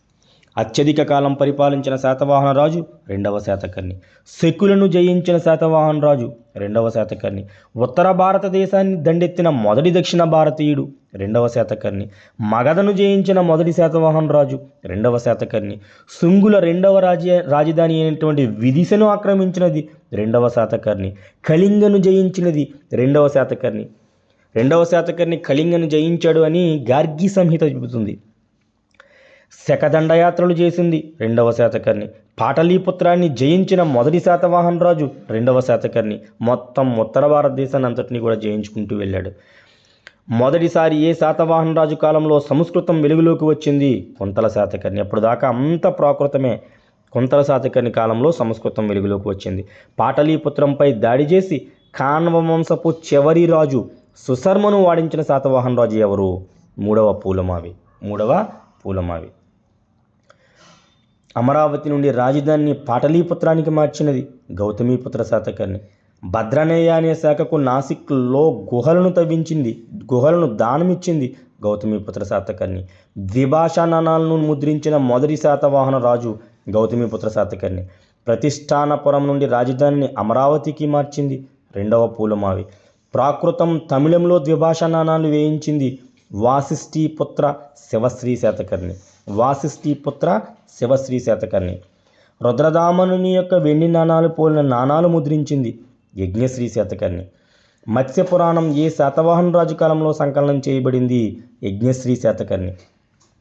అత్యధిక కాలం పరిపాలించిన శాతవాహన రాజు రెండవ శాతకర్ణి. శకులను జయించిన శాతవాహన రాజు రెండవ శాతకర్ణి. ఉత్తర భారతదేశాన్ని దండెత్తిన మొదటి దక్షిణ భారతీయుడు రెండవ శాతకర్ణి. మగధను జయించిన మొదటి శాతవాహన రాజు రెండవ శాతకర్ణి. శుంగుల రెండవ రాజధాని అయినటువంటి విదిశను ఆక్రమించినది రెండవ శాతకర్ణి. కళింగను జయించినది రెండవ శాతకర్ణి. రెండవ శాతకర్ణి కళింగను జయించాడు అని గార్గి సంహిత చెబుతుంది. శకదండయాత్రలు చేసింది రెండవ శాతకర్ణి. పాటలీపుత్రాన్ని జయించిన మొదటి శాతవాహన రాజు రెండవ శాతకర్ణి. మొత్తం ఉత్తర భారతదేశాన్ని అంతటినీ కూడా జయించుకుంటూ వెళ్ళాడు. మొదటిసారి ఏ శాతవాహన రాజు కాలంలో సంస్కృతం వెలుగులోకి వచ్చింది? కుంతల శాతకర్ణి. అప్పుడు దాకా అంత ప్రాకృతమే. కుంతల శాతకర్ణి కాలంలో సంస్కృతం వెలుగులోకి వచ్చింది. పాటలీపుత్రంపై దాడి చేసి కాన్వ వంశపు చివరి రాజు సుశర్మను వాడించిన శాతవాహన రాజు ఎవరు? మూడవ పూలమావి. అమరావతి నుండి రాజధానిని పాటలీపుత్రానికి మార్చినది గౌతమీపుత్ర శాతకర్ణి. భద్రనేయ అనే శాఖకు నాసిక్లో గుహలను దానమిచ్చింది గౌతమీపుత్ర శాతకర్ణి. ద్విభాషా నాణాలను ముద్రించిన మొదటి శాతవాహన రాజు గౌతమీపుత్ర శాతకర్ణి. ప్రతిష్టానపురం నుండి రాజధానిని అమరావతికి మార్చింది రెండవ పూలమావి. ప్రాకృతం తమిళంలో ద్విభాషా నాణాలు వేయించింది వాసిష్ఠీపుత్ర శివశ్రీ శాతకర్ణి. రుద్రదామనుని యొక్క వెండి నాణాలు పోలిన నాణాలు ముద్రించింది యజ్ఞశ్రీ శాతకర్ణి. మత్స్యపురాణం ఏ శాతవాహన రాజు కాలంలో సంకలనం చేయబడింది? యజ్ఞశ్రీ శాతకర్ణి.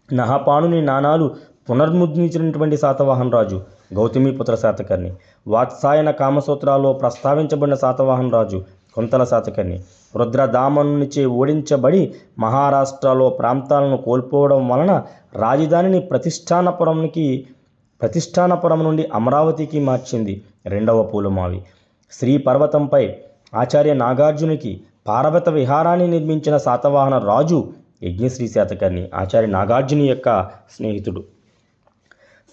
నహపాణుని నాణాలు పునర్ముద్రించినటువంటి శాతవాహన రాజు గౌతమీపుత్ర శాతకర్ణి. వాత్సాయన కామసూత్రాల్లో ప్రస్తావించబడిన శాతవాహన రాజు కుంతల శాతకర్ణి. రుద్రదామనునిచే ఓడించబడి మహారాష్ట్రలో ప్రాంతాలను కోల్పోవడం వలన రాజధానిని ప్రతిష్టానపురం నుండి అమరావతికి మార్చింది రెండవ పూలమావి. శ్రీ పర్వతంపై ఆచార్య నాగార్జునికి పార్వత విహారాన్ని నిర్మించిన శాతవాహన రాజు యజ్ఞశ్రీ శాతకర్ణి. ఆచార్య నాగార్జుని యొక్క స్నేహితుడు.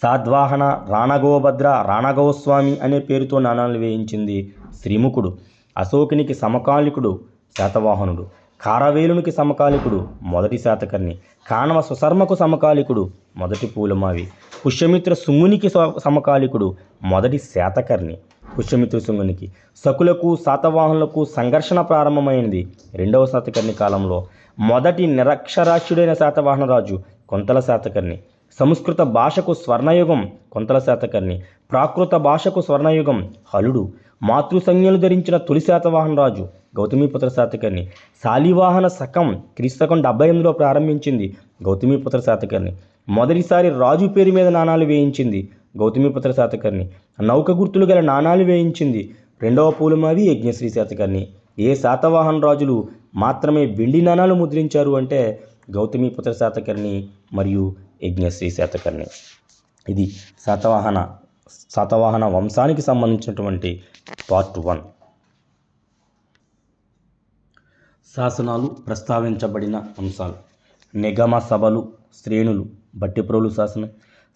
సాద్వాహన, రాణగోభద్ర, రాణగోస్వామి అనే పేరుతో నాణాలు వేయించింది శ్రీముఖుడు. అశోకునికి సమకాలికుడు శాతవాహనుడు. కారవేలునికి సమకాలికుడు మొదటి శాతకర్ణి, కాణవ సుశర్మకు సమకాలికుడు మొదటి పూలమావి, పుష్యమిత్ర శుంగునికి సమకాలికుడు మొదటి శాతకర్ణి. పుష్యమిత్ర శుంగునికి శకులకు శాతవాహనులకు సంఘర్షణ ప్రారంభమైనది రెండవ శాతకర్ణి కాలంలో. మొదటి నిరక్షరాస్యుడైన శాతవాహన రాజు కొంతల శాతకర్ణి. సంస్కృత భాషకు స్వర్ణయుగం కొంతల శాతకర్ణి, ప్రాకృత భాషకు స్వర్ణయుగం హలుడు. మాతృసంజ్ఞలు ధరించిన తొలి శాతవాహన రాజు గౌతమీపుత్ర శాతకర్ణి. శాలివాహన శకం క్రీస్తకం 78లో ప్రారంభించింది గౌతమీపుత్ర శాతకర్ణి. మొదటిసారి రాజు పేరు మీద నాణాలు వేయించింది గౌతమీపుత్ర శాతకర్ణి. నౌక గుర్తులు గల నాణాలు వేయించింది రెండవ పూలమావి యజ్ఞశ్రీ శాతకర్ణి. ఏ శాతవాహన రాజులు మాత్రమే వెండి నాణాలు ముద్రించారు అంటే గౌతమీపుత్ర శాతకర్ణి మరియు యజ్ఞశ్రీ శాతకర్ణి. ఇది శాతవాహన వంశానికి సంబంధించినటువంటి పార్ట్ 1. శాసనాలు ప్రస్తావించబడిన అంశాలు: నిగమ సభలు, శ్రేణులు. భట్టిప్రోలు శాసనం.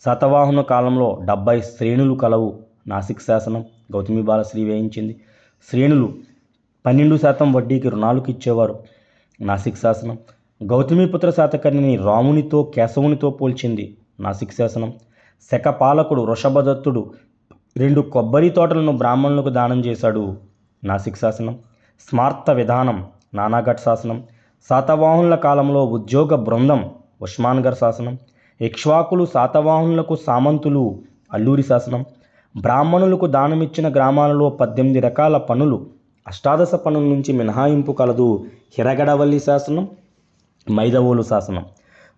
శాతవాహన కాలంలో 70 శ్రేణులు కలవు. నాసిక్ శాసనం గౌతమి బాలశ్రీ వేయించింది. శ్రేణులు 12% వడ్డీకి రుణాలకు ఇచ్చేవారు. నాసిక్ శాసనం. గౌతమీపుత్ర శాతకర్ణిని రామునితో కేశవునితో పోల్చింది నాసిక్ శాసనం. శకపాలకుడు వృషభదత్తుడు 2 కొబ్బరి తోటలను బ్రాహ్మణులకు దానం చేశాడు. నాసిక్ శాసనం. స్మార్త విధానం నానాఘట్ శాసనం. శాతవాహనుల కాలంలో ఉద్యోగ బృందం ఉస్మాన్గర్ శాసనం. ఇక్ష్వాకులు శాతవాహనులకు సామంతులు అల్లూరి శాసనం. బ్రాహ్మణులకు దానమిచ్చిన గ్రామాలలో 18 రకాల పనులు, అష్టాదశ పనుల నుంచి మినహాయింపు కలదు. హిరగడవల్లి శాసనం, మైదవోలు శాసనం.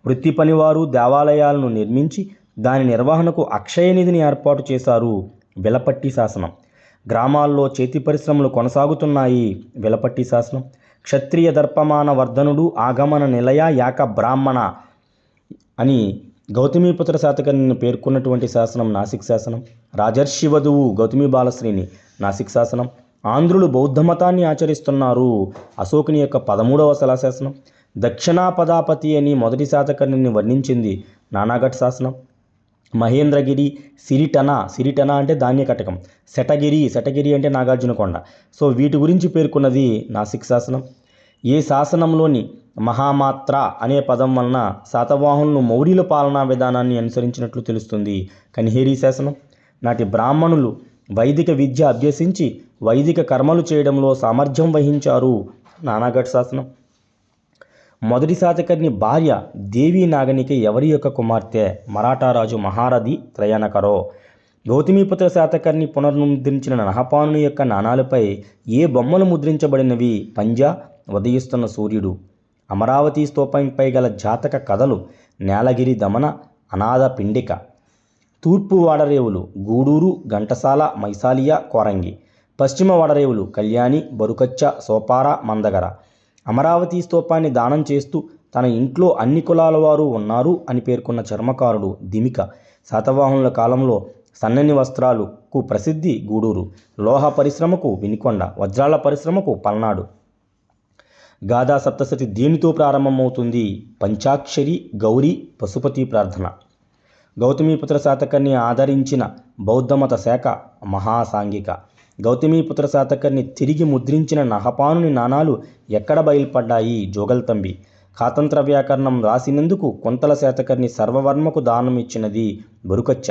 వృత్తి పనివారు దేవాలయాలను నిర్మించి దాని నిర్వహణకు అక్షయ నిధిని ఏర్పాటు చేశారు. వెలపట్టి శాసనం. గ్రామాల్లో చేతి పరిశ్రమలు కొనసాగుతున్నాయి. వెలపట్టి శాసనం. క్షత్రియ దర్పమాన వర్ధనుడు ఆగమన నిలయ యాక బ్రాహ్మణ అని గౌతమీపుత్ర శాతకర్ణిని పేర్కొన్నటువంటి శాసనం నాసిక్ శాసనం. రాజర్షి వధువు గౌతమి బాలశ్రీని నాసిక్ శాసనం. ఆంధ్రులు బౌద్ధ మతాన్ని ఆచరిస్తున్నారు. అశోకుని యొక్క 13వ శిలాశాసనం. దక్షిణాపదాపతి అని మొదటి శాతకర్ణిని వర్ణించింది నానాఘట్ శాసనం. మహేంద్రగిరి, సిరిటన అంటే ధాన్యకటకం, శటగిరి అంటే నాగార్జునకొండ. సో వీటి గురించి పేర్కొన్నది నాసిక్ శాసనం. ఏ శాసనంలోని మహామాత్ర అనే పదం వలన శాతవాహనులు మౌర్యుల పాలనా విధానాన్ని అనుసరించినట్లు తెలుస్తుంది. కనిహేరి శాసనం. నాటి బ్రాహ్మణులు వైదిక విద్య అభ్యసించి వైదిక కర్మలు చేయడంలో సామర్థ్యం వహించారు. నానాఘట్ శాసనం. మొదటి శాతకర్ణి భార్య దేవి నాగనిక ఎవరి యొక్క కుమార్తె? మరాఠా రాజు మహారథి త్రయానకరో. గౌతమీపుత్ర శాతకర్ణి పునర్ముద్రించిన నహపానుని యొక్క నాణాలపై ఏ బొమ్మలు ముద్రించబడినవి? పంజా, ఉదయిస్తున్న సూర్యుడు. అమరావతి స్తూపంపై గల జాతక కథలు: నేలగిరి దమన, అనాథ పిండిక. తూర్పు వాడరేవులు: గూడూరు, ఘంటసాల, మైసాలియా, కోరంగి. పశ్చిమ వాడరేవులు: కళ్యాణి, బరుకచ్చ, సోపార, మందగర. అమరావతి స్తూపాన్ని దానం చేస్తూ తన ఇంట్లో అన్ని కులాల వారు ఉన్నారు అని పేర్కొన్న చర్మకారుడు దిమిక. శాతవాహనుల కాలంలో సన్నని వస్త్రాలకు ప్రసిద్ధి గూడూరు. లోహ పరిశ్రమకు వినుకొండ, వజ్రాల పరిశ్రమకు పల్నాడు. గాథా సప్తశతి దేనితో ప్రారంభమవుతుంది? పంచాక్షరి, గౌరీ, పశుపతి ప్రార్థన. గౌతమీపుత్ర శాతకర్ణి ఆదరించిన బౌద్ధమత శాఖ మహాసాంఘిక. గౌతమీపుత్ర శాతకర్ణి తిరిగి ముద్రించిన నహపానుని నాణాలు ఎక్కడ బయలుపడ్డాయి? జోగల్తంబి. కాతంత్ర వ్యాకరణం రాసినందుకు కొంతల శాతకర్ణి సర్వవర్మకు దానం ఇచ్చినది బరుకచ్చ.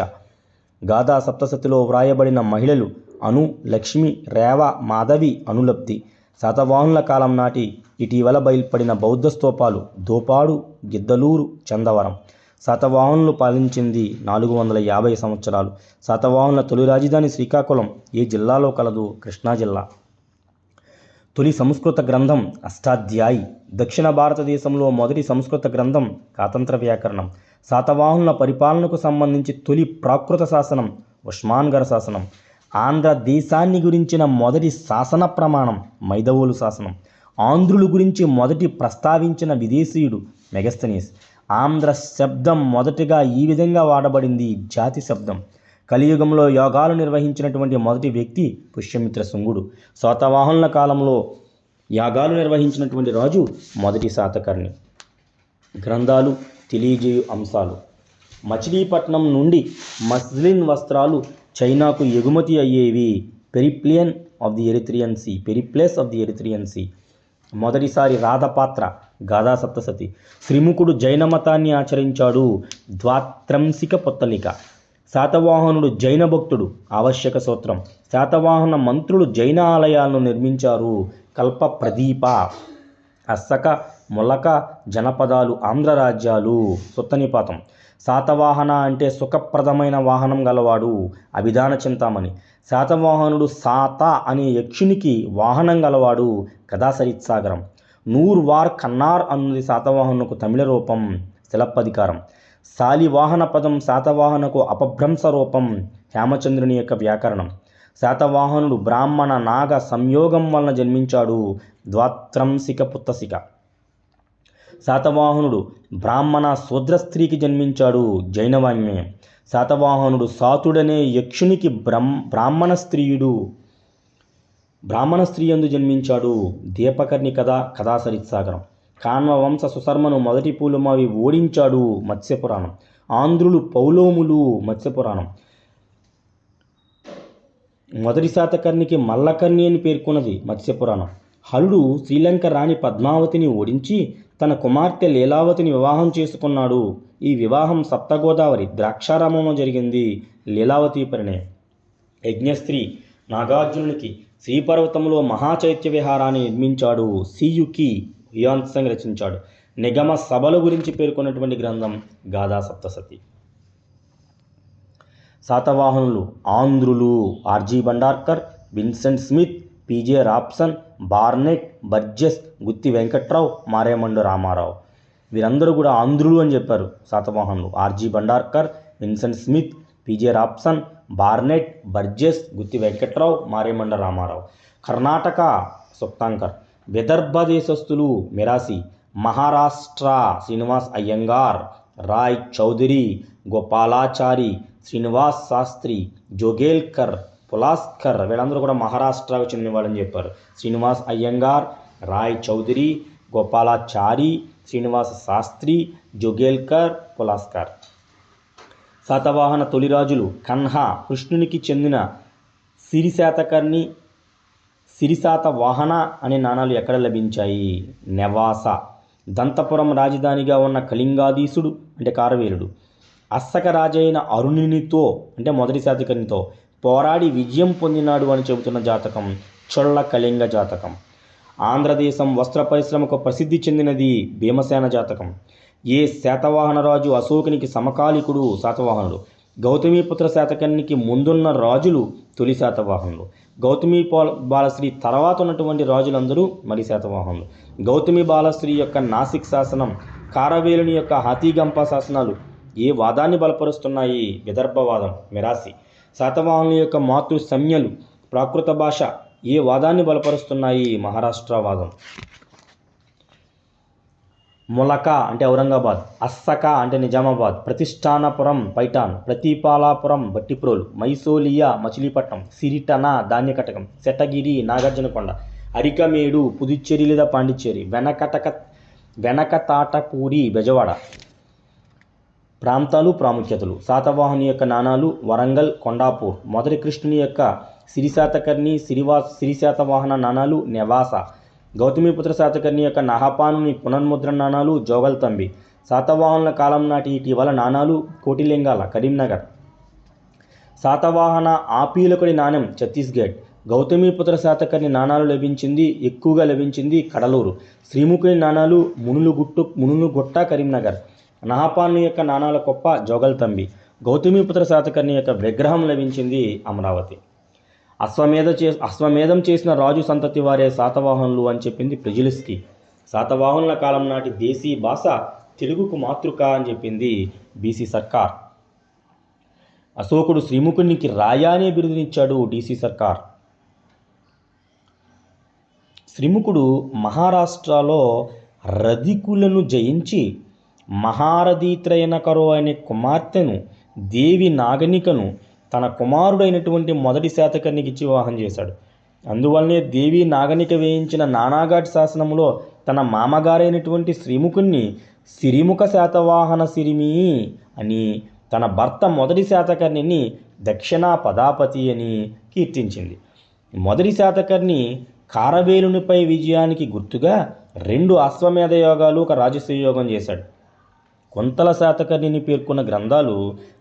గాథా సప్తశతిలో వ్రాయబడిన మహిళలు అను, లక్ష్మి, రేవ, మాధవి, అనులబ్ధి. శాతవాహనుల కాలం నాటి ఇటీవల బయలుపడిన బౌద్ధ స్తూపాలు: దోపాడు, గిద్దలూరు, చందవరం. శాతవాహనులు పాలించింది 450 సంవత్సరాలు. శాతవాహనుల తొలి రాజధాని శ్రీకాకుళం ఏ జిల్లాలో కలదు? కృష్ణా జిల్లా. తొలి సంస్కృత గ్రంథం అష్టాధ్యాయి. దక్షిణ భారతదేశంలో మొదటి సంస్కృత గ్రంథం కాతంత్ర వ్యాకరణం. శాతవాహనుల పరిపాలనకు సంబంధించి తొలి ప్రాకృత శాసనం ఉస్మాన్గర్ శాసనం. ఆంధ్రదేశాన్ని గురించిన మొదటి శాసన ప్రమాణం మైదవోలు శాసనం. ఆంధ్రుల గురించి మొదటి ప్రస్తావించిన విదేశీయుడు మెగస్తనీస్. ఆంధ్ర శబ్దం మొదటిగా ఈ విధంగా వాడబడింది: జాతి శబ్దం. కలియుగంలో యోగాలు నిర్వహించినటువంటి మొదటి వ్యక్తి పుష్యమిత్ర శుంగుడు. శాతవాహనుల కాలంలో యాగాలు నిర్వహించినటువంటి రాజు మొదటి శాతకర్ణి. గ్రంథాలు తెలియజేయు అంశాలు: మచిలీపట్నం నుండి మస్లిన్ వస్త్రాలు చైనాకు ఎగుమతి అయ్యేవి. పెరిప్లేస్ ఆఫ్ ది ఎరిత్రియన్ సీ. మొదటిసారి రాధపాత్ర గాథా సప్తసతి. శ్రీముఖుడు జైన మతాన్ని ఆచరించాడు, ద్వాత్రంశిక పొత్తలిక. శాతవాహనుడు జైన భక్తుడు, ఆవశ్యక సూత్రం. శాతవాహన మంత్రులు జైన ఆలయాలను నిర్మించారు, కల్ప ప్రదీప. అస్సక, మొలక జనపదాలు ఆంధ్ర రాజ్యాలు, సుత్తనిపాతం. శాతవాహన అంటే సుఖప్రదమైన వాహనం గలవాడు, అభిధాన చింతామణి. శాతవాహనుడు సాత అనే యక్షునికి వాహనం గలవాడు, కథాసరిత్సాగరం. నూర్వార్ కన్నార్ అన్నది శాతవాహనుకు తమిళ రూపం, శిలప్పధికారం. శాలివాహన పదం శాతవాహనకు అపభ్రంశ రూపం, హేమచంద్రుని యొక్క వ్యాకరణం. శాతవాహనుడు బ్రాహ్మణ నాగ సంయోగం వలన జన్మించాడు, ద్వాత్రంశిక పుత్తసిక. శాతవాహనుడు బ్రాహ్మణ శూద్ర స్త్రీకి జన్మించాడు, జైనవాంగ్మయం. శాతవాహనుడు సాతుడనే యక్షునికి బ్రాహ్మణ స్త్రీ యందు జన్మించాడు, దీపకర్ణి కథ, కథాసరిత్సాగరం. కాన్వవంశ సుశర్మను మొదటి పూలమావి ఓడించాడు, మత్స్యపురాణం. ఆంధ్రులు పౌలోములు, మత్స్యపురాణం. మొదటి శాతకర్ణికి మల్లకర్ణి అని పేర్కొన్నది, మత్స్యపురాణం. హలుడు శ్రీలంక రాణి పద్మావతిని ఓడించి తన కుమార్తె లీలావతిని వివాహం చేసుకున్నాడు. ఈ వివాహం సప్తగోదావరి ద్రాక్షారామంలో జరిగింది, లీలావతి పరిణయం. యజ్ఞస్త్రీ నాగార్జునునికి శ్రీపర్వతంలో మహాచైత్య విహారాన్ని నిర్మించాడు, సీయుకి హ్యుయాన్త్సాంగ్ రచించాడు. నిగమ సభల గురించి పేర్కొన్నటువంటి గ్రంథం గాథా సప్తసతి. శాతవాహనులు ఆంధ్రులు RG Bhandarkar, Vincent Smith, PJ Rapson, Barnett, Burgess, Gutti Venkatrao, Maremandu Ramarao. వీరందరూ కూడా ఆంధ్రులు అని చెప్పారు శాతవాహనులు. RG Bhandarkar, Vincent Smith, PJ Rapson, Barnett, Burgess, Gutti Venkatrao, Maremanda Ramarao. Karnataka Suptankar. Vidarbha దేశస్థులు మిరాసి. మహారాష్ట్ర శ్రీనివాస్ అయ్యంగార్, రాయ్ చౌదరి, గోపాలాచారి, శ్రీనివాస్ శాస్త్రి, జోగేల్కర్, పులాస్కర్, వీళ్ళందరూ కూడా మహారాష్ట్రకు చెందిన వాళ్ళని చెప్పారు. శ్రీనివాస్ అయ్యంగార్, రాయ్ చౌదరి, గోపాలాచారి, శ్రీనివాస శాస్త్రి, జోగేల్కర్, పులాస్కర్. శాతవాహన తొలిరాజులు కన్హా, కృష్ణునికి చెందిన సిరిశాతకర్ణి, సిరిశాతవాహన అనే నాణాలు ఎక్కడ లభించాయి? నెవాస. దంతపురం రాజధానిగా ఉన్న కళింగాధీసుడు అంటే కారవీరుడు అస్సక రాజైన అరుణునితో అంటే మొదటి శాతకర్ణితో పోరాడి విజయం పొందినాడు అని చెబుతున్న జాతకం చొల్ల కళింగ జాతకం. ఆంధ్రదేశం వస్త్ర పరిశ్రమకు ప్రసిద్ధి చెందినది భీమసేన జాతకం. ఏ శాతవాహన రాజు అశోకునికి సమకాలికుడు? శాతవాహనుడు. గౌతమీపుత్ర శాతకర్ణికి ముందున్న రాజులు తొలి శాతవాహనులు. గౌతమి బాలశ్రీ తర్వాత ఉన్నటువంటి రాజులందరూ మరి శాతవాహనులు. గౌతమి బాలశ్రీ యొక్క నాసిక్ శాసనం, కారవేలుని యొక్క హాతీగంప శాసనాలు ఏ వాదాన్ని బలపరుస్తున్నాయి? విదర్భవాదం, మిరాసి. శాతవాహనుల యొక్క మాతృ సంజ్ఞలు ప్రాకృత భాష ఏ వాదాన్ని బలపరుస్తున్నాయి? మహారాష్ట్రవాదం. మొలక అంటే ఔరంగాబాద్, అస్సక అంటే నిజామాబాద్, ప్రతిష్టానపురం పైఠాన్, ప్రతిపాలాపురం బట్టిప్రోలు, మైసోలియా మచిలీపట్నం, సిరిటన ధాన్యకటకం, శెట్టగిరి నాగార్జునకొండ, అరికమేడు పుదుచ్చేరి లేదా పాండిచ్చేరి, వెనకతాటపూరి బెజవాడ. ప్రాంతాలు ప్రాముఖ్యతలు. శాతవాహని యొక్క నాణాలు వరంగల్, కొండాపూర్. మొదటి కృష్ణుని యొక్క సిరిశాతకర్ణి, సిరిశాతవాహన నాణాలు నెవాస. గౌతమిపుత్ర శాతకర్ణి యొక్క నహపానుని పునర్ముద్రణ నాణాలు జోగల్తంబి. శాతవాహనుల కాలం నాటి ఇటీవల నాణాలు కోటిలింగాల, కరీంనగర్. శాతవాహన ఆపీలకుడి నాణ్యం ఛత్తీస్గఢ్. గౌతమిపుత్ర శాతకర్ణి నాణాలు ఎక్కువగా లభించింది కడలూరు. శ్రీముఖుని నాణాలు మునులుగుట్ట, కరీంనగర్. నహపాను యొక్క నాణాల కొప్ప జోగల్తంబి. గౌతమిపుత్ర శాతకర్ణి యొక్క విగ్రహం లభించింది అమరావతి. అశ్వమేధం చేసిన రాజు సంతతి వారే శాతవాహనులు అని చెప్పింది ప్రెజులిస్కి. శాతవాహనుల కాలం నాటి దేశీ భాష తెలుగుకు మాతృక అని చెప్పింది బీసీ సర్కార్. అశోకుడు శ్రీముఖునికి రాయ అనే బిరుదునిచ్చాడు డీసీ సర్కార్. శ్రీముఖుడు మహారాష్ట్రలో రధికులను జయించి మహారథీత్రయనకరో అనే కుమార్తెను దేవి నాగనికను తన కుమారుడైనటువంటి మొదటి శాతకర్ణికి ఇచ్చి వివాహం చేశాడు. అందువల్లనే దేవి నాగనిక వేయించిన నానాఘాట్ శాసనంలో తన మామగారైనటువంటి శ్రీముఖుణ్ణి సిరిముఖ శాతవాహన సిరిమి అని, తన భర్త మొదటి శాతకర్ణిని దక్షిణా పదాపతి అని కీర్తించింది. మొదటి శాతకర్ణి కారవేలునిపై విజయానికి గుర్తుగా 2 అశ్వమేధ యోగాలు, ఒక రాజసూయ యోగం చేశాడు. కొంతల శాతకర్ణిని పేర్కొన్న గ్రంథాలు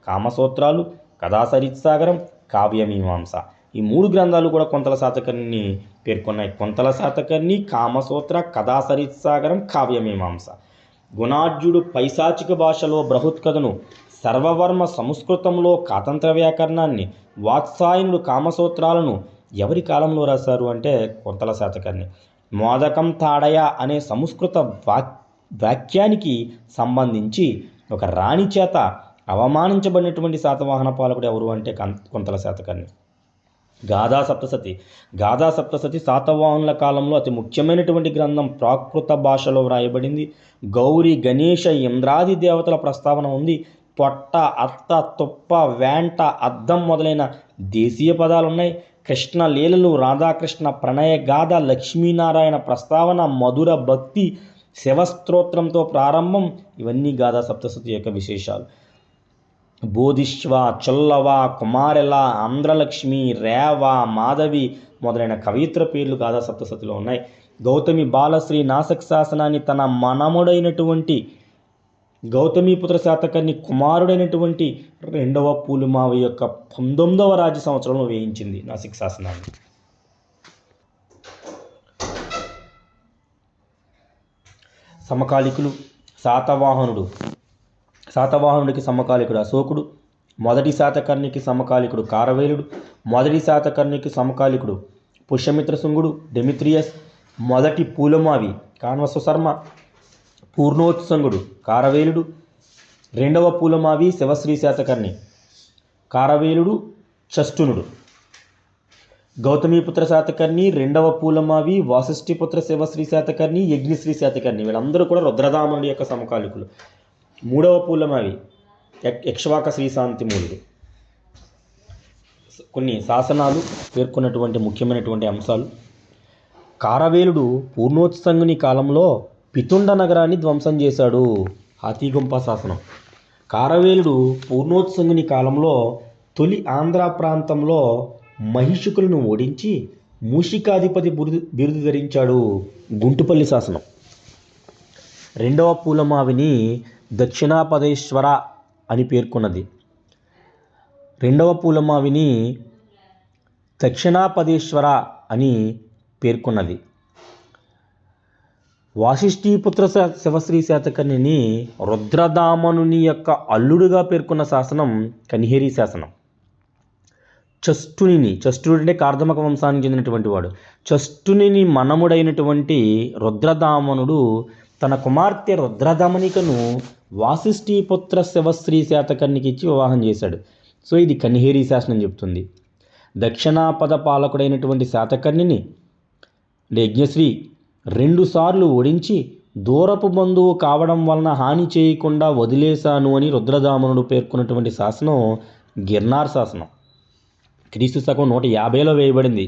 కామసూత్రాలు, కథాసరిత్సాగరం, కావ్యమీమాంస. ఈ 3 గ్రంథాలు కూడా కొంతల శాతకర్ణిని పేర్కొన్నాయి. కొంతల శాతకర్ణి, కామసూత్ర, కథాసరిత్సాగరం, కావ్యమీమాంస. గుణాఢ్యుడు పైశాచిక భాషలో బృహత్కథను, సర్వవర్మ సంస్కృతంలో కాతంత్ర వ్యాకరణాన్ని, వాత్సాయనుడు కామసూత్రాలను ఎవరి కాలంలో రాశారు అంటే కొంతల శాతకర్ణి. మోదకం తాడయ అనే సంస్కృత వాక్యానికి సంబంధించి ఒక రాణి చేత అవమానించబడినటువంటి శాతవాహన పాలకుడు ఎవరు అంటే కొంతల శాతకర్ణి. గాథా సప్తసతి శాతవాహనుల కాలంలో అతి ముఖ్యమైనటువంటి గ్రంథం. ప్రాకృత భాషలో వ్రాయబడింది. గౌరీ, గణేష, ఇంద్రాది దేవతల ప్రస్తావన ఉంది. పొట్ట, అత్త, తుప్ప, వేంట, అద్దం మొదలైన దేశీయ పదాలు ఉన్నాయి. కృష్ణ లీలలు, రాధాకృష్ణ ప్రణయ గాథ, లక్ష్మీనారాయణ ప్రస్తావన, మధుర భక్తి, శివస్తోత్రంతో ప్రారంభం, ఇవన్నీ గాథా సప్తసతి యొక్క విశేషాలు. బోధిష్వ, చొల్లవ, కుమారెల, ఆంధ్రలక్ష్మి, రేవ, మాధవి మొదలైన కవయిత్ర పేర్లు గాథా సప్తసతిలో ఉన్నాయి. గౌతమి బాలశ్రీ నాసిక్ శాసనాన్ని తన మనముడైనటువంటి గౌతమీపుత్ర శాతకర్ణి కుమారుడైనటువంటి 2వ పూలిమావి యొక్క 19వ రాజ్య సంవత్సరంలో వేయించింది నాసిక్ శాసనాన్ని. సమకాలికులు. శాతవాహనుడికి సమకాలికుడు అశోకుడు, మొదటి శాతకర్ణికి సమకాలికుడు కారవేలుడు, మొదటి శాతకర్ణికి సమకాలికుడు పుష్యమిత్రశృంగుడు, డెమిత్రియస్, మొదటి పూలమావి కాన్వసశర్మ, పూర్ణోత్సంగుడు కారవేలుడు, 2వ పూలమావి శివశ్రీ శాతకర్ణి, కారవేలుడు చష్టునుడు. గౌతమీపుత్ర శాతకర్ణి, 2వ పూలమావి, వాసిష్ఠిపుత్ర శివశ్రీ శాతకర్ణి, యజ్ఞశ్రీ శాతకర్ణి, వీళ్ళందరూ కూడా రుద్రదామనుడి యొక్క సమకాలికులు. 3వ పూలమావి యక్ష్వాక శ్రీశాంతిమూలుడు. కొన్ని శాసనాలు పేర్కొన్నటువంటి ముఖ్యమైనటువంటి అంశాలు. కారవేలుడు పూర్ణోత్సంగుని కాలంలో పితుండ నగరాన్ని ధ్వంసం చేశాడు. హాతీగుంప శాసనం. కారవేలుడు పూర్ణోత్సంగుని కాలంలో తొలి ఆంధ్ర ప్రాంతంలో మహిషుకులను ఓడించి మూషికాధిపతి బిరుదు ధరించాడు. గుంటుపల్లి శాసనం. 2వ పూలమావిని దక్షిణాపదేశ్వర అని పేర్కొన్నది. 2వ పూలమావిని దక్షిణాపదేశ్వర అని పేర్కొన్నది. వాసిష్ఠీపుత్ర శివశ్రీ శాతకర్ణిని రుద్రదామనుని యొక్క అల్లుడుగా పేర్కొన్న శాసనం కనిహేరి శాసనం. చష్టుడు అంటే కార్దమక వంశానికి చెందినటువంటి వాడు. చష్టుని మనముడైనటువంటి రుద్రదామనుడు తన కుమార్తె రుద్రదమనికను వాసిష్ఠీపుత్ర శివశ్రీ శాతకర్ణికి ఇచ్చి వివాహం చేశాడు. సో ఇది కనిహేరి శాసనం చెప్తుంది. దక్షిణాపద పాలకుడైనటువంటి శాతకర్ణిని యజ్ఞశ్రీ 2 సార్లు ఓడించి దూరపు బంధువు కావడం వలన హాని చేయకుండా వదిలేశాను అని రుద్రదామనుడు పేర్కొన్నటువంటి శాసనం గిర్నార్ శాసనం. క్రీస్తు శకం 150లో వేయబడింది.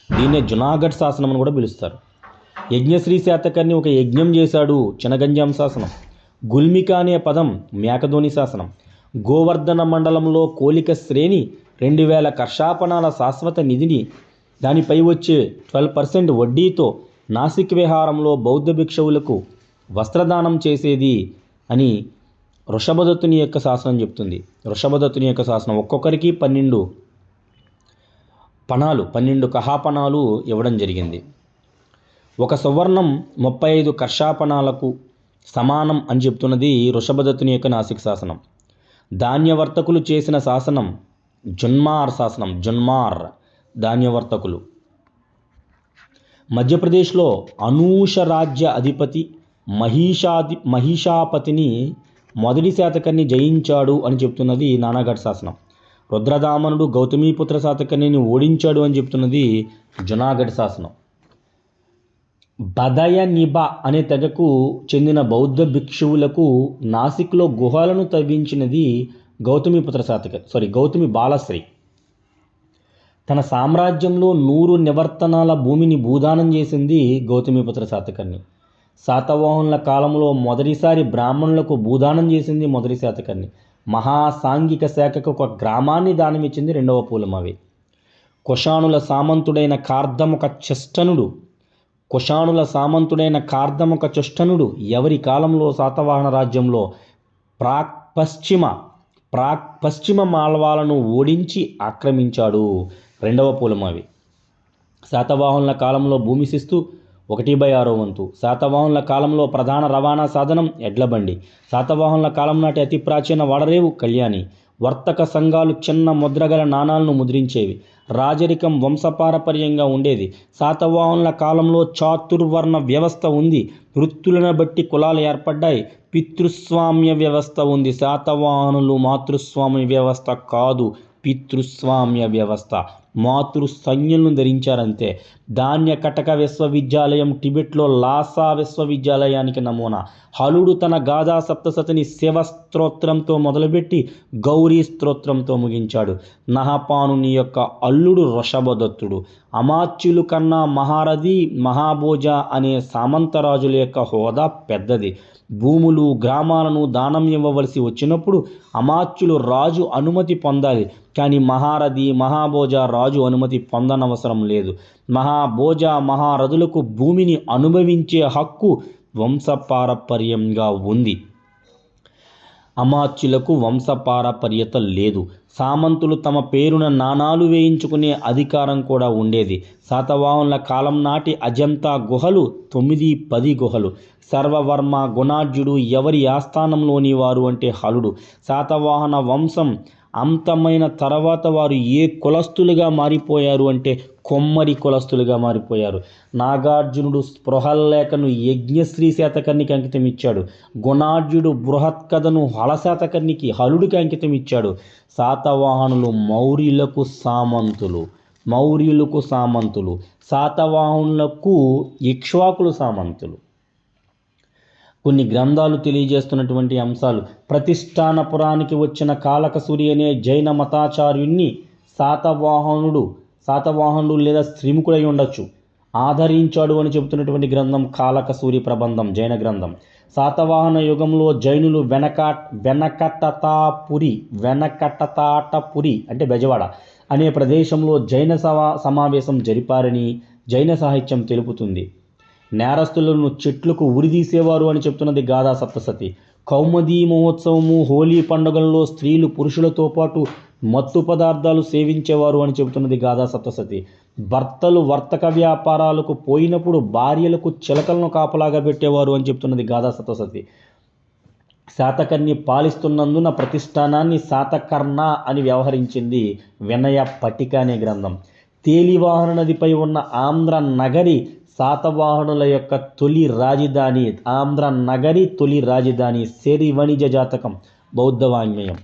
దీన్నే జునాగఢ్ శాసనం అని కూడా పిలుస్తారు. యజ్ఞశ్రీ శాతకర్ణి ఒక యజ్ఞం చేశాడు. చినగంజాం శాసనం. గుల్మిక అనే పదం మేకధోని శాసనం. గోవర్ధన మండలంలో కోలిక శ్రేణి 2000 కర్షాపణాల శాశ్వత నిధిని దానిపై వచ్చే 12% వడ్డీతో నాసిక్ విహారంలో బౌద్ధ భిక్షువులకు వస్త్రదానం చేసేది అని వృషభదత్తుని యొక్క శాసనం చెప్తుంది. వృషభదత్తుని యొక్క శాసనం ఒక్కొక్కరికి 12 కహాపణాలు ఇవ్వడం జరిగింది. ఒక సువర్ణం 35 కర్షాపణాలకు సమానం అని చెప్తున్నది వృషభదత్తుని యొక్క నాసిక్ శాసనం. ధాన్యవర్తకులు చేసిన శాసనం జున్మార్ శాసనం. జున్మార్ ధాన్యవర్తకులు. మధ్యప్రదేశ్లో అనూష రాజ్య అధిపతి మహిషాపతిని మొదటి శాతకర్ణి జయించాడు అని చెప్తున్నది నానాగఢ్ శాసనం. రుద్రదామనుడు గౌతమీపుత్ర శాతకర్ణిని ఓడించాడు అని చెప్తున్నది జునాగఢ్ శాసనం. బదయనిబ అనే తెగకు చెందిన బౌద్ధ భిక్షువులకు నాసిక్లో గుహలను తవ్వించినది గౌతమి బాలశ్రీ. తన సామ్రాజ్యంలో 100 నివర్తనాల భూమిని భూదానం చేసింది గౌతమీపుత్ర శాతకర్ణి. శాతవాహనుల కాలంలో మొదటిసారి బ్రాహ్మణులకు భూదానం చేసింది మొదటి శాతకర్ణి. మహాసాంఘిక శాఖకు ఒక గ్రామాన్ని దానమిచ్చింది 2వ పూలమావి. కుషాణుల సామంతుడైన కార్దముక చష్టనుడు ఎవరి కాలంలో శాతవాహన రాజ్యంలో పశ్చిమ మాల్వాలను ఓడించి ఆక్రమించాడు. రెండవ పూలమావి. శాతవాహనుల కాలంలో భూమి శిస్తు 1/6 వంతు. శాతవాహనుల కాలంలో ప్రధాన రవాణా సాధనం ఎడ్లబండి. శాతవాహనుల కాలం నాటి అతి ప్రాచీన వాడరేవు కళ్యాణి. వర్తక సంఘాలు చిన్న ముద్రగల నాణాలను ముద్రించేవి. రాజరికం వంశపారపర్యంగా ఉండేది. శాతవాహనుల కాలంలో చాతుర్వర్ణ వ్యవస్థ ఉంది. వృత్తులను బట్టి కులాలు ఏర్పడ్డాయి. పితృస్వామ్య వ్యవస్థ ఉంది. శాతవాహనులు మాతృస్వామ్య వ్యవస్థ కాదు, పితృస్వామ్య వ్యవస్థ. మాతృ సంజ్ఞలను ధరించారంతే. ధాన్య కటక విశ్వవిద్యాలయం టిబెట్లో లాసా విశ్వవిద్యాలయానికి నమూనా. హలుడు తన గాథా సప్తశతిని శివ స్తోత్రంతో మొదలుపెట్టి గౌరీ స్తోత్రంతో ముగించాడు. నహపానుని యొక్క అల్లుడు వృషభదత్తుడు. అమాత్యులు కన్నా మహారథి, మహాభోజ అనే సామంతరాజుల యొక్క హోదా పెద్దది. భూములు, గ్రామాలను దానం ఇవ్వవలసి వచ్చినప్పుడు అమాత్యులు రాజు అనుమతి పొందాలి. కానీ మహారథి, మహాభోజ రాజు అనుమతి పొందనవసరం లేదు. మహాభోజ, మహారథులకు భూమిని అనుభవించే హక్కు వంశపారపర్యంగా ఉంది. అమాత్యులకు వంశపారపర్యత లేదు. సామంతులు తమ పేరున నాణాలు వేయించుకునే అధికారం కూడా ఉండేది. శాతవాహనుల కాలం నాటి అజంతా గుహలు 9-10 గుహలు. సర్వవర్మ గుణాఢ్యుడు ఎవరి ఆస్థానంలోని వారు అంటే హలుడు. శాతవాహన వంశం అంతమైన తర్వాత వారు ఏ కులస్తులుగా మారిపోయారు అంటే కొమ్మరి కులస్తులుగా మారిపోయారు. నాగార్జునుడు స్పృహల్లేఖను యజ్ఞశ్రీ శాతకర్ణికి అంకితం ఇచ్చాడు. గుణాఢ్యుడు బృహత్కథను హలశాతకర్ణికి హలుడికి అంకితం ఇచ్చాడు. శాతవాహనులు మౌర్యులకు సామంతులు. శాతవాహనులకు ఇక్ష్వాకులు సామంతులు. కొన్ని గ్రంథాలు తెలియజేస్తున్నటువంటి అంశాలు. ప్రతిష్టానపురానికి వచ్చిన కాలకసూరి అనే జైన మతాచార్యుణ్ణి శాతవాహనుడు లేదా శ్రీముఖుడై ఉండొచ్చు ఆదరించాడు అని చెబుతున్నటువంటి గ్రంథం కాలకసూరి ప్రబంధం, జైన గ్రంథం. శాతవాహన యుగంలో జైనులు వెనకటతాటపురి అంటే బెజవాడ అనే ప్రదేశంలో జైన సమావేశం జరిపారని జైన సాహిత్యం తెలుపుతుంది. నేరస్తులను చెట్లకు ఉరిదీసేవారు అని చెప్తున్నది గాథా సప్తశతి. కౌముదీ మహోత్సవము, హోలీ పండుగల్లో స్త్రీలు పురుషులతో పాటు మత్తు పదార్థాలు సేవించేవారు అని చెబుతున్నది గాథా సప్తశతి. భర్తలు వర్తక వ్యాపారాలకు పోయినప్పుడు భార్యలకు చిలకలను కాపలాగా పెట్టేవారు అని చెప్తున్నది గాథా సప్తశతి. శాతకర్ణి పాలిస్తున్నందున ప్రతిష్టానాన్ని శాతకర్ణ అని వ్యవహరించింది వినయ పట్టిక అనే గ్రంథం. తేలివాహన నదిపై ఉన్న ఆంధ్ర నగరి శాతవాహనుల యొక్క తొలి రాజధాని శరి వణిజ జాతకం, బౌద్ధ వాంగ్మయం.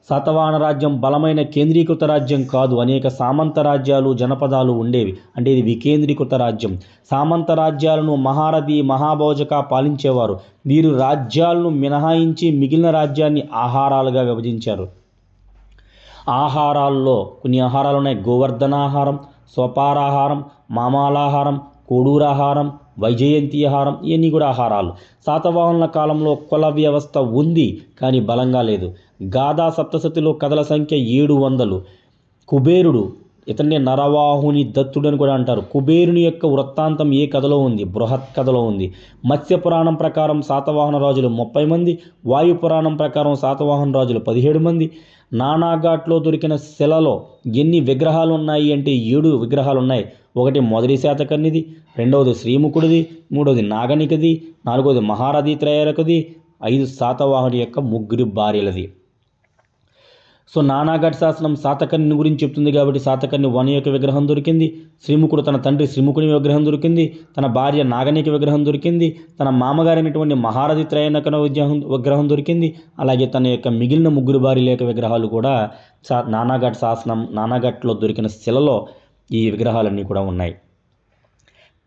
శాతవాహన రాజ్యం బలమైన కేంద్రీకృత రాజ్యం కాదు. అనేక సామంత రాజ్యాలు, జనపదాలు ఉండేవి. అంటే ఇది వికేంద్రీకృత రాజ్యం. సామంత రాజ్యాలను మహారథి, మహాభోజక పాలించేవారు. వీరు రాజ్యాలను మినహాయించి మిగిలిన రాజ్యాన్ని ఆహారాలుగా విభజించారు. ఆహారాల్లో కొన్ని ఆహారాలు ఉన్నాయి. గోవర్ధనాహారం, స్వపారాహారం, మామాలాహారం, కోడూరాహారం, వైజయంతి ఆహారం, ఇవన్నీ కూడా ఆహారాలు. శాతవాహనుల కాలంలో కుల వ్యవస్థ ఉంది కానీ బలంగా లేదు. గాథా సప్తశతిలో కథల సంఖ్య 700. కుబేరుడు, ఇతన్ని నరవాహుని దత్తుడు అని కూడా అంటారు. కుబేరుని యొక్క వృత్తాంతం ఏ కథలో ఉంది? బృహత్ కథలో ఉంది. మత్స్య పురాణం ప్రకారం శాతవాహన రాజులు 30 మంది, వాయు పురాణం ప్రకారం శాతవాహన రాజులు 17 మంది. నానాఘాట్లో దొరికిన శిలలో ఎన్ని విగ్రహాలు ఉన్నాయి అంటే 7 విగ్రహాలు ఉన్నాయి. ఒకటి మొదటి శాతకర్ణిది, రెండవది శ్రీముఖుడిది, మూడవది నాగనికది, నాలుగవది మహారథి త్రయారకుది, 5 శాతవాహనుడి యొక్క 3 భార్యలది. సో నానాఘాట్ శాసనం శాతకర్ణి గురించి చెప్తుంది కాబట్టి శాతకర్ణి వన యొక్క విగ్రహం దొరికింది. శ్రీముఖుడు తన తండ్రి శ్రీముఖుని విగ్రహం దొరికింది. తన భార్య నాగనిక విగ్రహం దొరికింది. తన మామగారైనటువంటి మహారథి త్రయనకన విగ్రహం దొరికింది. అలాగే తన యొక్క మిగిలిన 3 భార్యల యొక్క విగ్రహాలు కూడా నానాఘాట్లో దొరికిన శిలలో ఈ విగ్రహాలన్నీ కూడా ఉన్నాయి.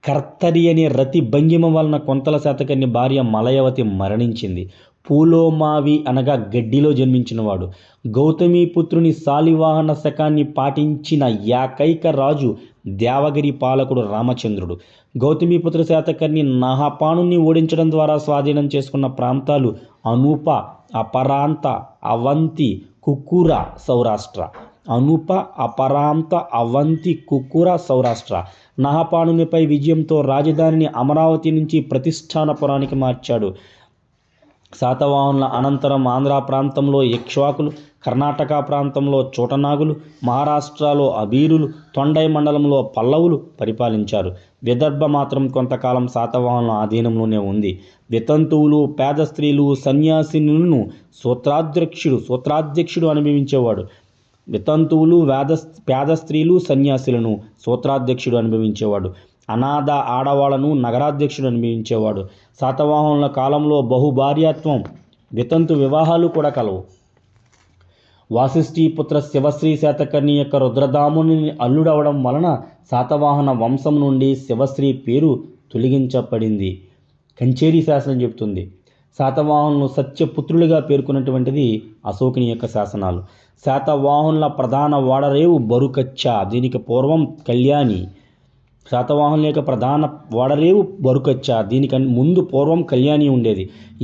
కర్తరి అనే రతి భంగిమ వలన కొంతల శాతకర్ణి భార్య మలయవతి మరణించింది. పూలోమావి అనగా గడ్డిలో జన్మించినవాడు. గౌతమీపుత్రుని శాలివాహన శకాన్ని పాటించిన ఏకైక రాజు దేవగిరి పాలకుడు రామచంద్రుడు. గౌతమీపుత్ర శాతకర్ణి నహపానుని ఓడించడం ద్వారా స్వాధీనం చేసుకున్న ప్రాంతాలు అనూప, అపరాంత, అవంతి, కుక్కుర, సౌరాష్ట్ర. అనుప, అపరాంత, అవంతి, కుక్కుర, సౌరాష్ట్ర. నహపాణునిపై విజయంతో రాజధానిని అమరావతి నుంచి ప్రతిష్టానపురానికి మార్చాడు. శాతవాహనుల అనంతరం ఆంధ్ర ప్రాంతంలో ఇక్ష్వాకులు, కర్ణాటక ప్రాంతంలో చోటనాగులు, మహారాష్ట్రలో అబీరులు, తొండై మండలంలో పల్లవులు పరిపాలించారు. విదర్భ మాత్రం కొంతకాలం శాతవాహనుల ఆధీనంలోనే ఉంది. వితంతువులు, పేద స్త్రీలు, సన్యాసినులను సూత్రాధ్యక్షుడు అనుభవించేవాడు. వితంతువులు, పేద స్త్రీలు, సన్యాసులను సూత్రాధ్యక్షుడు అనుభవించేవాడు. అనాథ ఆడవాళ్లను నగరాధ్యక్షుడు అనుభవించేవాడు. శాతవాహనుల కాలంలో బహుభార్యాత్వం, వితంతు వివాహాలు కూడా కలవు. వాసిష్ఠీపుత్ర శివశ్రీ శాతకర్ణి యొక్క రుద్రదాముని అల్లుడవడం వలన శాతవాహన వంశం నుండి శివశ్రీ పేరు తొలగించబడింది. కంచేరి శాసనం చెబుతుంది. శాతవాహనులు సత్యపుత్రులుగా పేర్కొన్నటువంటిది అశోకుని యొక్క శాసనాలు. శాతవాహనుల ప్రధాన వాడరేవు బరుకచ్చ, దీనికి పూర్వం కళ్యాణి. శాతవాహనుల యొక్క ప్రధాన వాడరేవు బరుకచ్చ, దీనికి ముందు పూర్వం కళ్యాణి ఉండేది.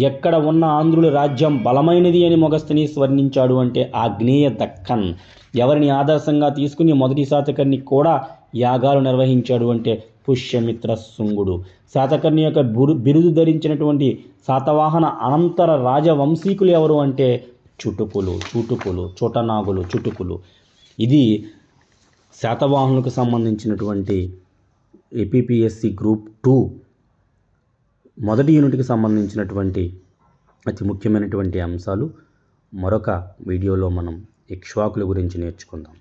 ఎక్కడ ఉన్న ఆంధ్రుల రాజ్యం బలమైనది అని మొగస్తనీస్ వర్ణించాడు అంటే ఆగ్నేయ దక్కన్. ఎవరిని ఆదర్శంగా తీసుకుని మొదటి శాతకర్ణి కూడా యాగాలు నిర్వహించాడు అంటే పుష్యమిత్ర శుంగుడు. శాతకర్ణి యొక్క బిరుదు ధరించినటువంటి శాతవాహన అనంతర రాజవంశీకులు ఎవరు అంటే చూటుకులు, చోటనాగులు, చుటుకులు. ఇది శాతవాహనులకు సంబంధించినటువంటి ఏపీపీఎస్సి గ్రూప్ 2 మొదటి యూనిట్కి సంబంధించినటువంటి అతి ముఖ్యమైనటువంటి అంశాలు. మరొక వీడియోలో మనం ఇక్ష్వాకుల గురించి నేర్చుకుందాం.